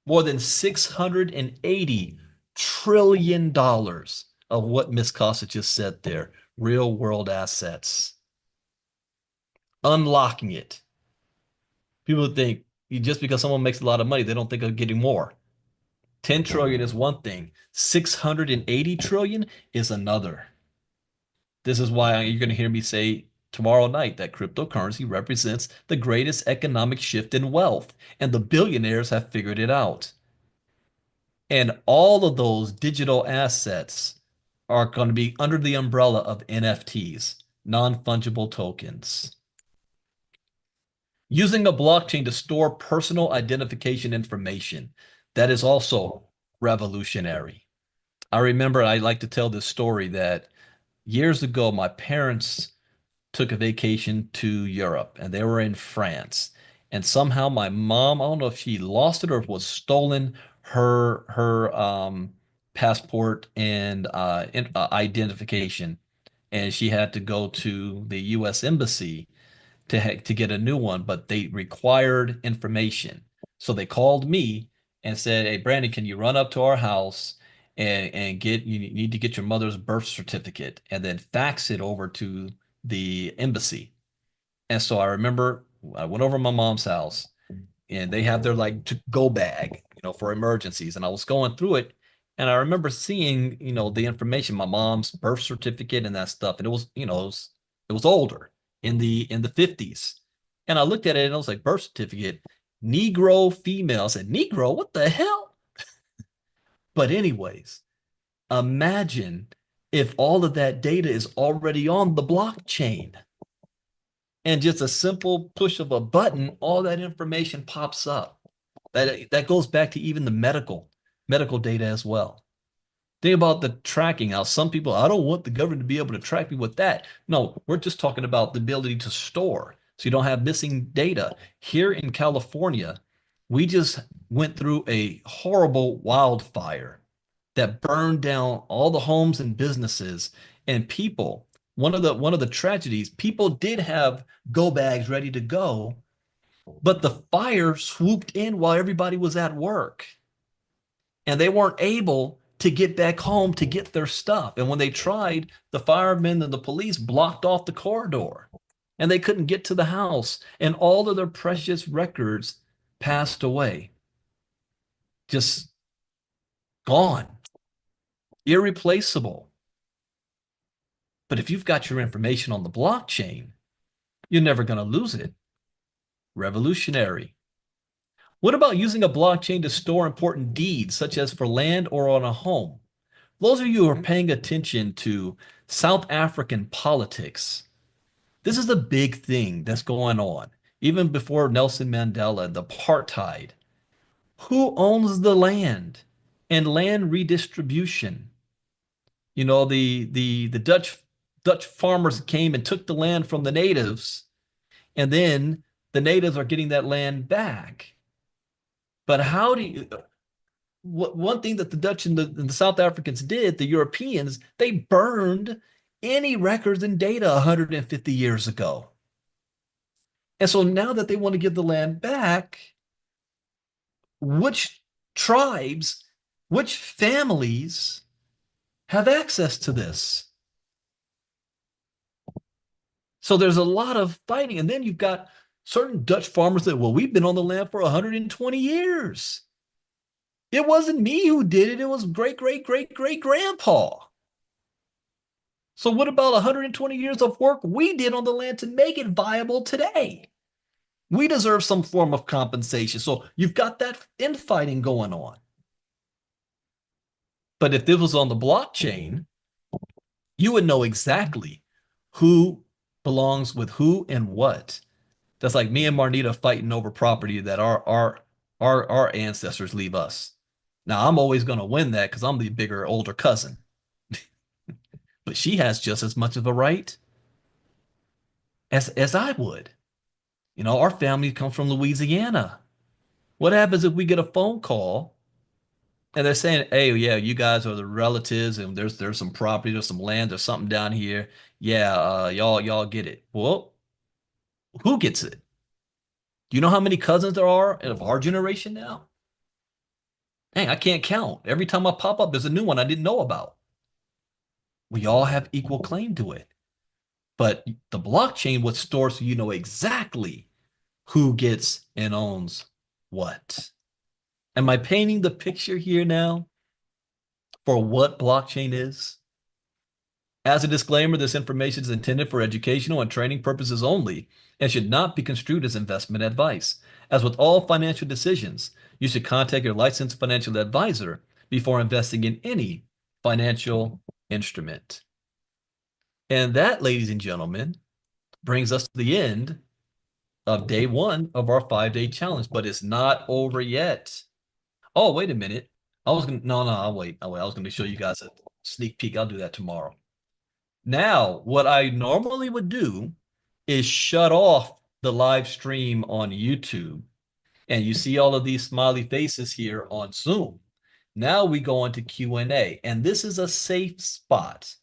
B: more than $680 trillion of what Ms. Costa just said there, real world assets. Unlocking it. People think just because someone makes a lot of money, they don't think of getting more. 10 trillion is one thing. 680 trillion is another. This is why you're going to hear me say tomorrow night that cryptocurrency represents the greatest economic shift in wealth, and the billionaires have figured it out. And all of those digital assets are going to be under the umbrella of NFTs, non-fungible tokens. Using a blockchain to store personal identification information. That is also revolutionary. I remember I like to tell this story that years ago, my parents took a vacation to Europe and they were in France. And somehow my mom, I don't know if she lost it or if it was stolen, her passport and identification. And she had to go to the US Embassy to get a new one, but they required information. So they called me and said, "Hey, Brandon, can you run up to our house and get you need to get your mother's birth certificate and then fax it over to the embassy." And so I remember I went over to my mom's house and they have their like to go bag, for emergencies. And I was going through it and I remember seeing, the information, my mom's birth certificate and that stuff. And it was, it was older in the 50s. And I looked at it and I was like, birth certificate, Negro female. I said, Negro, what the hell? But anyways, imagine if all of that data is already on the blockchain and just a simple push of a button, all that information pops up. That goes back to even the medical data as well. Think about the tracking. How some people, I don't want the government to be able to track me with that. No, we're just talking about the ability to store so you don't have missing data. Here in California, we just went through a horrible wildfire that burned down all the homes and businesses and people. One of the tragedies, people did have go bags ready to go, but the fire swooped in while everybody was at work and they weren't able to get back home to get their stuff. And when they tried, the firemen and the police blocked off the corridor and they couldn't get to the house and all of their precious records passed away. Just gone. Irreplaceable. But if you've got your information on the blockchain, you're never going to lose it. Revolutionary. What about using a blockchain to store important deeds, such as for land or on a home? Those of you who are paying attention to South African politics, this is a big thing that's going on. Even before Nelson Mandela and the apartheid. Who owns the land and land redistribution? The Dutch farmers came and took the land from the natives, and then the natives are getting that land back. But how do you, one thing that the Dutch and the South Africans did, the Europeans, they burned any records and data 150 years ago. And so now that they want to give the land back, which tribes, which families have access to this? So there's a lot of fighting. And then you've got certain Dutch farmers that, well, we've been on the land for 120 years. It wasn't me who did it. It was great, great, great, great grandpa. So what about 120 years of work we did on the land to make it viable today? We deserve some form of compensation. So you've got that infighting going on. But if this was on the blockchain, you would know exactly who belongs with who and what. That's like me and Marnita fighting over property that our ancestors leave us. Now I'm always going to win that because I'm the bigger, older cousin. But she has just as much of a right as I would. You know, our family comes from Louisiana. What happens if we get a phone call and they're saying, "Hey, yeah, you guys are the relatives, and there's some property, there's some land, there's something down here. Yeah, y'all get it." Well, who gets it? Do you know how many cousins there are of our generation now? Dang, I can't count. Every time I pop up, there's a new one I didn't know about. We all have equal claim to it. But the blockchain would store so you know exactly who gets and owns what. Am I painting the picture here now for what blockchain is? As a disclaimer, this information is intended for educational and training purposes only and should not be construed as investment advice. As with all financial decisions, you should contact your licensed financial advisor before investing in any financial instrument. And that, ladies and gentlemen, brings us to the end of day one of our 5-day challenge, but it's not over yet. Oh, wait a minute. No, I'll wait. I was going to show you guys a sneak peek. I'll do that tomorrow. Now, what I normally would do is shut off the live stream on YouTube. And you see all of these smiley faces here on Zoom. Now we go into Q&A, and this is a safe spot.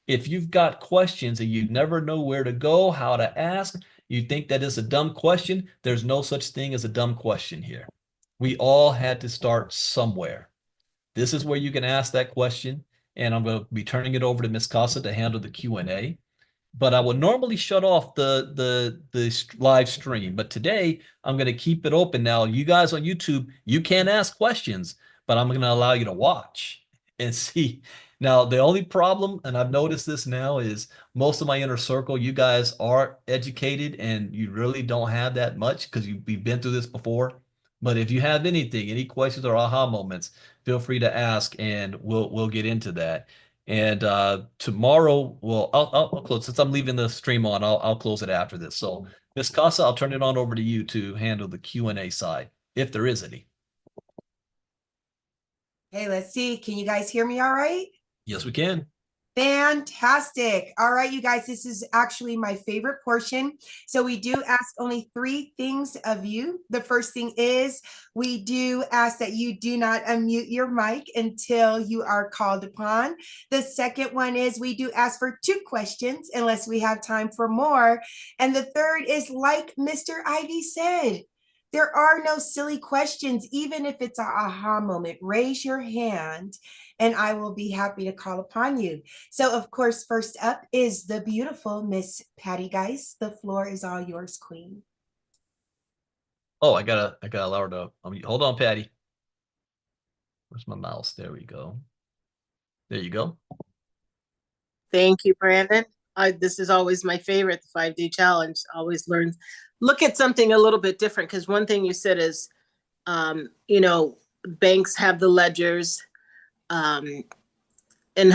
B: If you've got questions and you never know where to go, how to ask, you think that it's a dumb question, there's no such thing as a dumb question here. We all had to start somewhere. This is where you can ask that question, and I'm going to be turning it over to Ms. Casa to handle the Q&A. But I would normally shut off the live stream, but today I'm going to keep it open. Now, you guys on YouTube, you can ask questions, but I'm going to allow you to watch and see. Now, the only problem, and I've noticed this now, is most of my inner circle, you guys are educated and you really don't have that much because we've been through this before. But if you have anything, any questions or aha moments, feel free to ask and we'll get into that. And tomorrow, well, I'll close since I'm leaving the stream on. I'll close it after this. So, Ms. Casa, I'll turn it on over to you to handle the Q&A side, if there is any.
A: Hey, let's see. Can you guys hear me all right?
B: Yes, we can.
A: Fantastic. All right, you guys, this is actually my favorite portion. So we do ask only 3 things of you. The first thing is we do ask that you do not unmute your mic until you are called upon. The second one is we do ask for 2 questions unless we have time for more. And the third is like Mr. Ivey said, there are no silly questions, even if it's an aha moment. Raise your hand and I will be happy to call upon you. So, of course, first up is the beautiful Miss Patty Geis. The floor is all yours, Queen.
B: Oh, I gotta allow her to. Hold on, Patty. Where's my mouse? There we go. There you go.
C: Thank you, Brandon. This is always my favorite, the 5-day challenge. Always look at something a little bit different, because one thing you said is, banks have the ledgers, and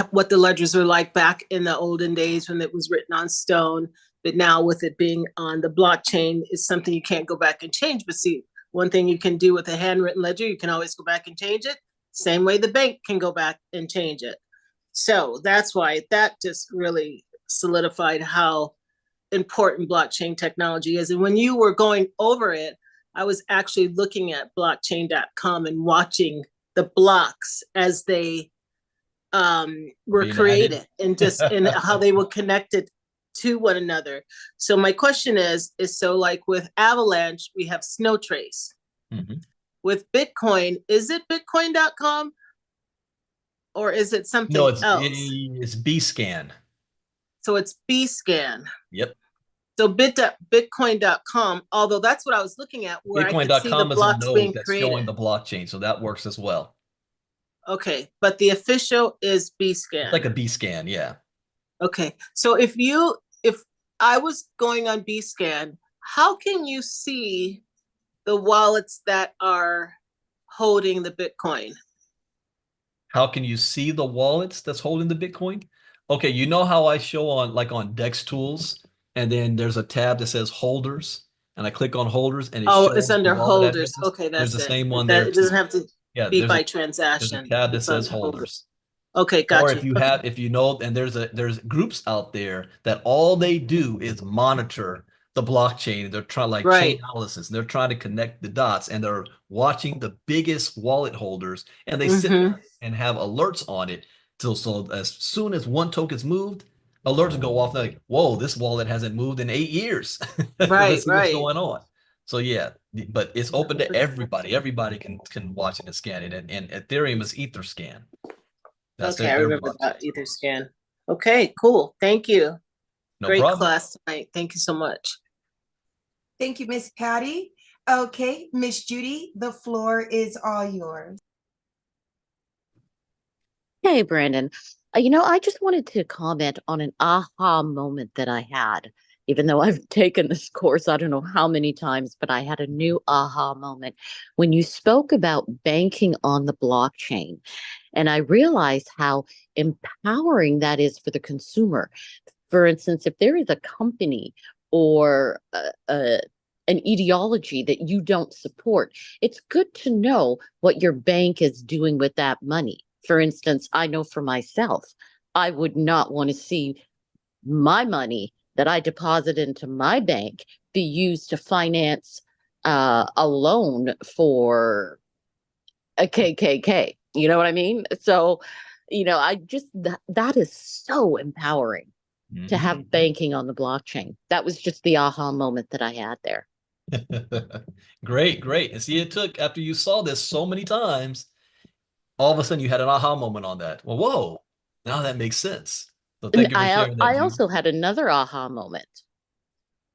C: what the ledgers were like back in the olden days when it was written on stone. But now with it being on the blockchain, is something you can't go back and change. But see, one thing you can do with a handwritten ledger, you can always go back and change it. Same way the bank can go back and change it. So that's why that just really solidified how important blockchain technology is. And when you were going over it, I was actually looking at blockchain.com and watching the blocks as they were created and how they were connected to one another. So my question is so like with Avalanche, we have snow trace.
B: Mhm.
C: With Bitcoin, is it bitcoin.com or is it something
B: No,
C: else?
B: it's Bscan.
C: So it's Bscan.
B: Yep.
C: So bitcoin.com, although that's what I was looking at, where I could see the
B: Bitcoin.com is a
C: blocks
B: node
C: being
B: that's
C: created.
B: showing the blockchain, so that works as well.
C: Okay, but the official is Bscan.
B: It's like a Bscan, yeah.
C: Okay, so if I was going on Bscan, how can you see the wallets that are holding the Bitcoin?
B: How can you see the wallets that's holding the Bitcoin? Okay, you know how I show on Dex Tools, and then there's a tab that says holders, and I click on holders and it
C: Oh,
B: shows
C: it's
B: the
C: under
B: wallet
C: holders.
B: addresses.
C: Okay,
B: There's
C: that's
B: the
C: it.
B: same one
C: That
B: there
C: it doesn't
B: too.
C: have to
B: Yeah,
C: be
B: there's
C: by
B: a
C: transaction.
B: tab that
C: It's
B: says
C: under holders.
B: holders.
C: Okay, got
B: Or
C: you.
B: if you know, and there's groups out there that all they do is monitor the blockchain. They're trying like chain
C: Right.
B: analysis. And they're trying to connect the dots, and they're watching the biggest wallet holders, and they sit
C: Mm-hmm.
B: there and have alerts on it. So as soon as one token's moved, alerts go off like, whoa, this wallet hasn't moved in 8 years.
C: Right,
B: Let's see what's
C: right.
B: going on. So yeah, but it's open to everybody. Everybody can watch it and scan it. And Ethereum is Etherscan. That's
C: Okay, I
B: their
C: remember
B: blockchain.
C: that Etherscan. Okay, cool. Thank you.
B: No
C: Great
B: problem.
C: class tonight. Thank you so much.
A: Thank you, Miss Patty. Okay, Miss Judy, the floor is all yours.
D: Hey, Brandon. I just wanted to comment on an aha moment that I had. Even though I've taken this course, I don't know how many times, but I had a new aha moment when you spoke about banking on the blockchain. And I realized how empowering that is for the consumer. For instance, if there is a company or an ideology that you don't support, it's good to know what your bank is doing with that money. For instance, I know for myself, I would not want to see my money that I deposit into my bank be used to finance a loan for a KKK. You know what I mean? So, I just that is so empowering to have banking on the blockchain. That was just the aha moment that I had there.
B: Great, great. And see, it took after you saw this so many times, all of a sudden you had an aha moment on that. Well, whoa, now that makes sense. So
D: And
B: thank you for sharing that,
D: I
B: Judy.
D: also had another aha moment.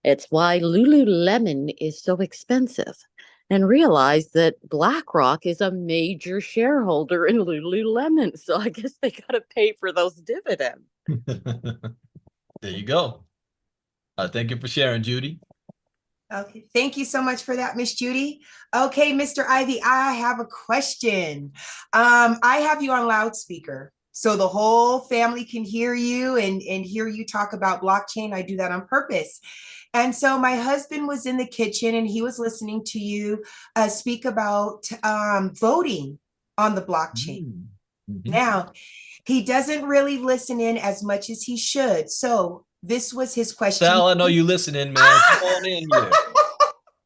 D: It's why Lululemon is so expensive, and realized that BlackRock is a major shareholder in Lululemon. So I guess they got to pay for those dividends.
B: There you go. Thank you for sharing, Judy.
A: Okay, thank you so much for that, Miss Judy. Okay, Mr. Ivy, I have a question. I have you on loudspeaker, so the whole family can hear you and hear you talk about blockchain. I do that on purpose. And so my husband was in the kitchen and he was listening to you speak about voting on the blockchain.
B: Mm-hmm.
A: Now, he doesn't really listen in as much as he should. So this was his question.
B: Sal, I know you listening, man. Come on in here.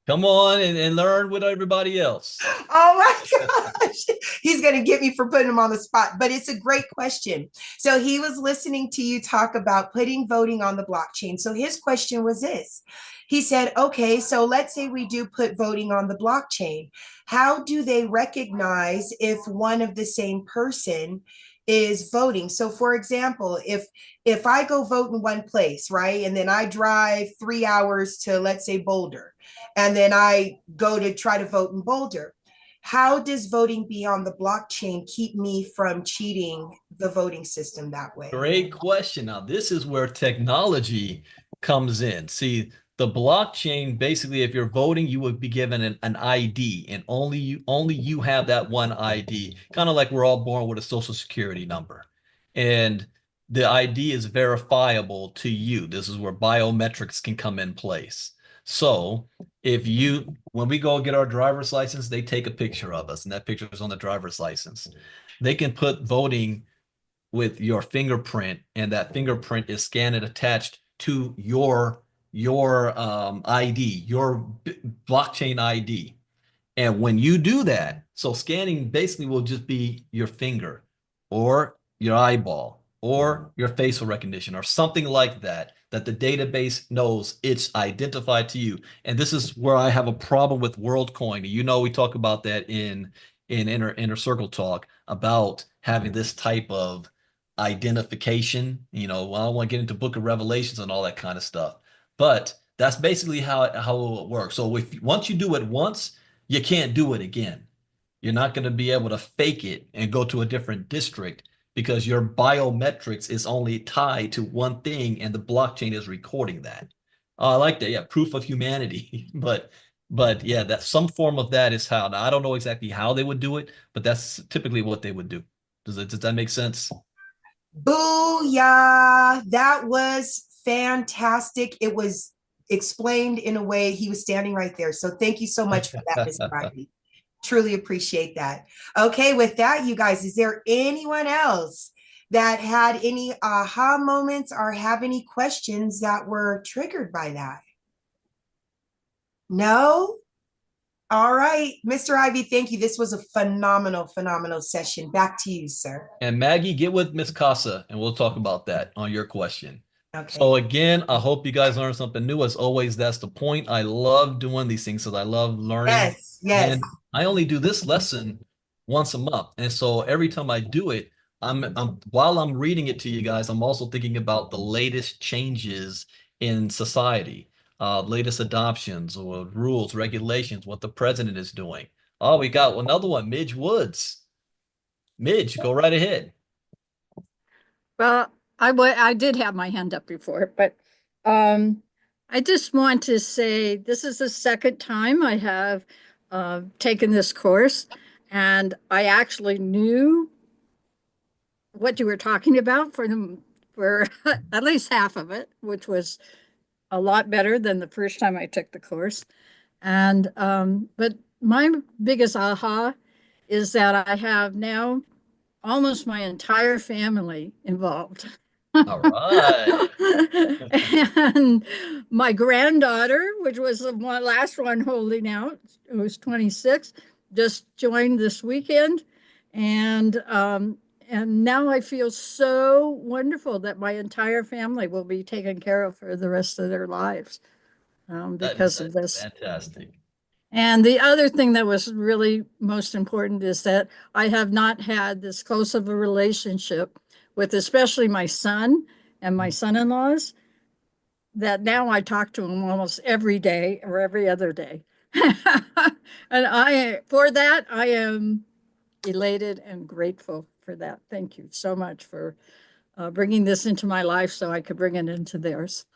B: Come on and learn with everybody else.
A: Oh my gosh. He's going to get me for putting him on the spot, but it's a great question. So he was listening to you talk about putting voting on the blockchain. So his question was this. He said, okay, so let's say we do put voting on the blockchain. How do they recognize if one of the same person is voting? So for example, if I go vote in one place, right, and then I drive 3 hours to, let's say, Boulder, and then I go to try to vote in Boulder, how does voting be on the blockchain keep me from cheating the voting system that way?
B: Great question. Now, this is where technology comes in. See, the blockchain, basically, if you're voting, you would be given an ID, and only you have that one ID, kind of like we're all born with a social security number. And the ID is verifiable to you. This is where biometrics can come in place. So when we go get our driver's license, they take a picture of us, and that picture is on the driver's license. They can put voting with your fingerprint, and that fingerprint is scanned and attached to your ID, your blockchain ID. And when you do that, so scanning basically will just be your finger or your eyeball or your facial recognition or something like that, that the database knows it's identified to you. And this is where I have a problem with WorldCoin. You know, we talk about that in inner circle talk about having this type of identification. You know, I don't want to get into Book of Revelations and all that kind of stuff, but that's basically how it works. So if once you do it once, you can't do it again. You're not going to be able to fake it and go to a different district because your biometrics is only tied to one thing and the blockchain is recording that. I like that. Yeah, proof of humanity. But yeah, that some form of that is how. Now, I don't know exactly how they would do it, but that's typically what they would do. Does that make sense?
A: Booyah. That was fantastic. It was explained in a way. He was standing right there. So thank you so much for that, Mr. Ivey. Truly appreciate that. Okay, with that, you guys, is there anyone else that had any aha moments or have any questions that were triggered by that? No? All right, Mr. Ivey, thank you. This was a phenomenal session. Back to you, sir.
B: And Maggie, get with Miss Casa and we'll talk about that on your question.
A: Okay.
B: So again, I hope you guys learned something new. As always, that's the point. I love doing these things because I love learning.
A: Yes, yes.
B: And I only do this lesson once a month. And so every time I do it, while I'm reading it to you guys, I'm also thinking about the latest changes in society, latest adoptions or rules, regulations, what the president is doing. Oh, we got another one, Midge Woods. Midge, go right ahead.
E: Well, I did have my hand up before, but I just want to say this is the second time I have taken this course, and I actually knew what you were talking about for at least half of it, which was a lot better than the first time I took the course. And but my biggest aha is that I have now almost my entire family involved.
B: All right.
E: And my granddaughter, which was the last one holding out, who's 26, just joined this weekend. And now I feel so wonderful that my entire family will be taken care of for the rest of their lives because of this.
B: Fantastic.
E: And the other thing that was really most important is that I have not had this close of a relationship with especially my son and my son-in-laws, that now I talk to them almost every day or every other day. And for that, I am elated and grateful for that. Thank you so much for bringing this into my life so I could bring it into theirs.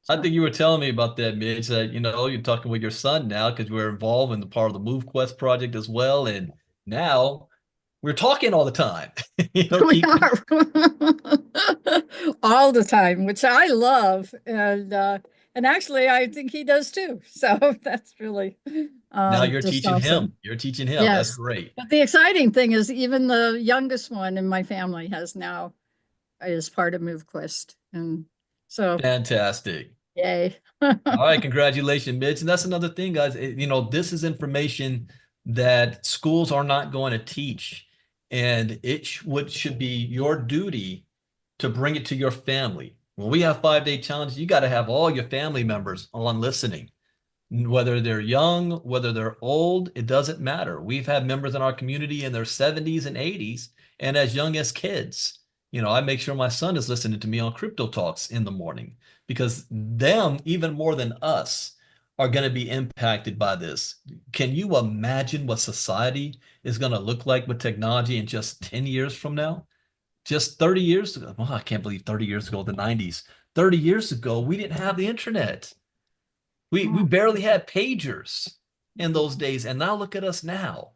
B: I think you were telling me about that, Mitch, that, you know, you're talking with your son now because we're involved in the part of the MoveQuest project as well. And now we're talking all the time. You know,
E: We are all the time, which I love. And actually, I think he does too. So that's really
B: now you're
E: just
B: teaching
E: awesome.
B: him. You're teaching him.
E: Yes.
B: That's great.
E: But the exciting thing is even the youngest one in my family is part of MoveQuest. And so
B: Fantastic.
E: yay.
B: All right, congratulations, Mitch. And that's another thing, guys. You know, this is information that schools are not going to teach. And it should be your duty to bring it to your family. When we have 5-day challenges, you got to have all your family members on listening. Whether they're young, whether they're old, it doesn't matter. We've had members in our community in their 70s and 80s and as young as kids. You know, I make sure my son is listening to me on Crypto Talks in the morning because them, even more than us, are going to be impacted by this. Can you imagine what society is going to look like with technology in just 10 years from now? Just 30 years ago. Oh, I can't believe 30 years ago, the 90s. 30 years ago, we didn't have the internet. We barely had pagers in those days. And now look at us now.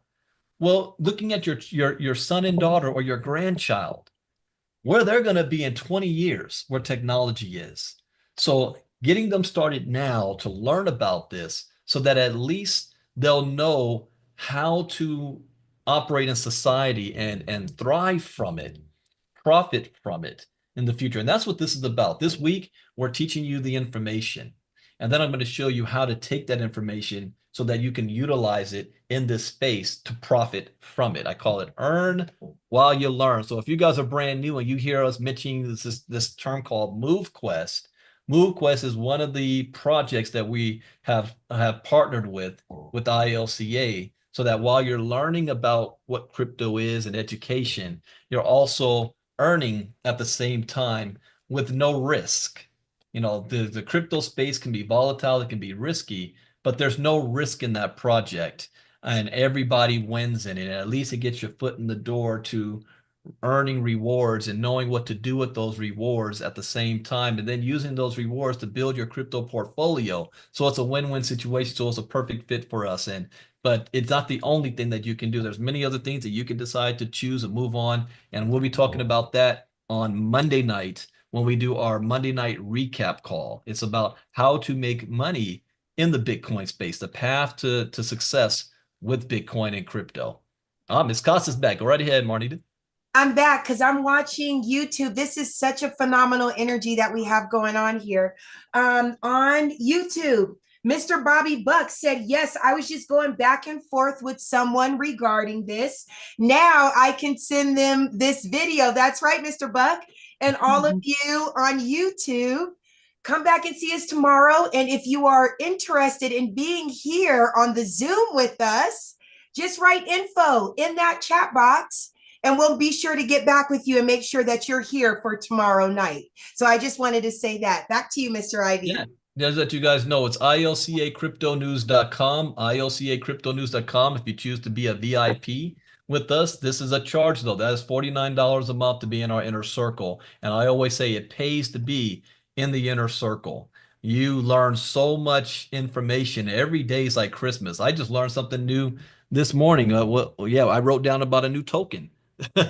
B: Well, looking at your son and daughter or your grandchild, where they're going to be in 20 years, where technology is. So getting them started now to learn about this so that at least they'll know how to operate in society and thrive from it, profit from it in the future. And that's what this is about. This week, we're teaching you the information. And then I'm going to show you how to take that information so that you can utilize it in this space to profit from it. I call it earn while you learn. So if you guys are brand new and you hear us mentioning this term called MoveQuest, MoveQuest is one of the projects that we have partnered with ILCA, so that while you're learning about what crypto is and education, you're also earning at the same time with no risk. You know, the crypto space can be volatile, it can be risky, but there's no risk in that project, and everybody wins in it. And at least it gets your foot in the door to earning rewards and knowing what to do with those rewards at the same time, and then using those rewards to build your crypto portfolio. So it's a win-win situation. So it's a perfect fit for us. But it's not the only thing that you can do. There's many other things that you can decide to choose and move on. And we'll be talking about that on Monday night when we do our Monday night recap call. It's about how to make money in the Bitcoin space, the path to success with Bitcoin and crypto. Ms. Costa's back. Go right ahead, Marnita.
A: I'm back because I'm watching YouTube. This is such a phenomenal energy that we have going on here. On YouTube, Mr. Bobby Buck said, yes, I was just going back and forth with someone regarding this. Now I can send them this video. That's right, Mr. Buck. And all of you on YouTube, come back and see us tomorrow. And if you are interested in being here on the Zoom with us, just write info in that chat box, and we'll be sure to get back with you and make sure that you're here for tomorrow night. So I just wanted to say that. Back to you, Mr. Ivey.
B: Yeah. Just let you guys know, it's ilcacryptonews.com, ilcacryptonews.com. If you choose to be a VIP with us, this is a charge, though. That is $49 a month to be in our inner circle. And I always say it pays to be in the inner circle. You learn so much information. Every day is like Christmas. I just learned something new this morning. I wrote down about a new token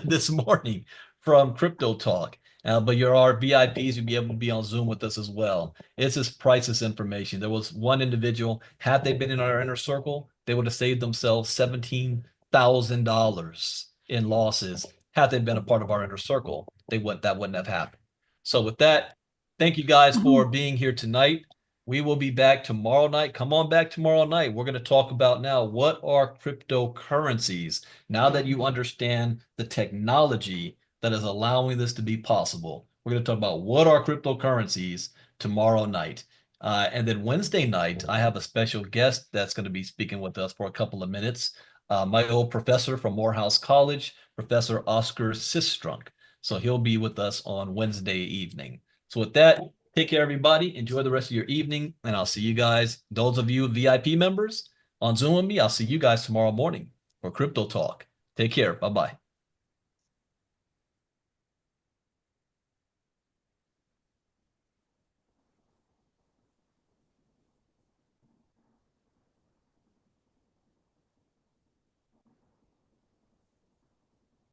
B: this morning from Crypto Talk. But you're our VIPs, you'll be able to be on Zoom with us as well. It's just priceless information. There was one individual, had they been in our inner circle, they would have saved themselves $17,000 in losses. Had they been a part of our inner circle, that wouldn't have happened. So with that, thank you guys for being here tonight. We will be back tomorrow night. Come on back tomorrow night. We're going to talk about now, what are cryptocurrencies? Now that you understand the technology that is allowing this to be possible, we're going to talk about what are cryptocurrencies tomorrow night. And then Wednesday night, I have a special guest that's going to be speaking with us for a couple of minutes. My old professor from Morehouse College, Professor Oscar Sistrunk. So he'll be with us on Wednesday evening. So with that, take care, everybody. Enjoy the rest of your evening, and I'll see you guys, those of you VIP members on Zoom with me, I'll see you guys tomorrow morning for Crypto Talk. Take care. Bye-bye.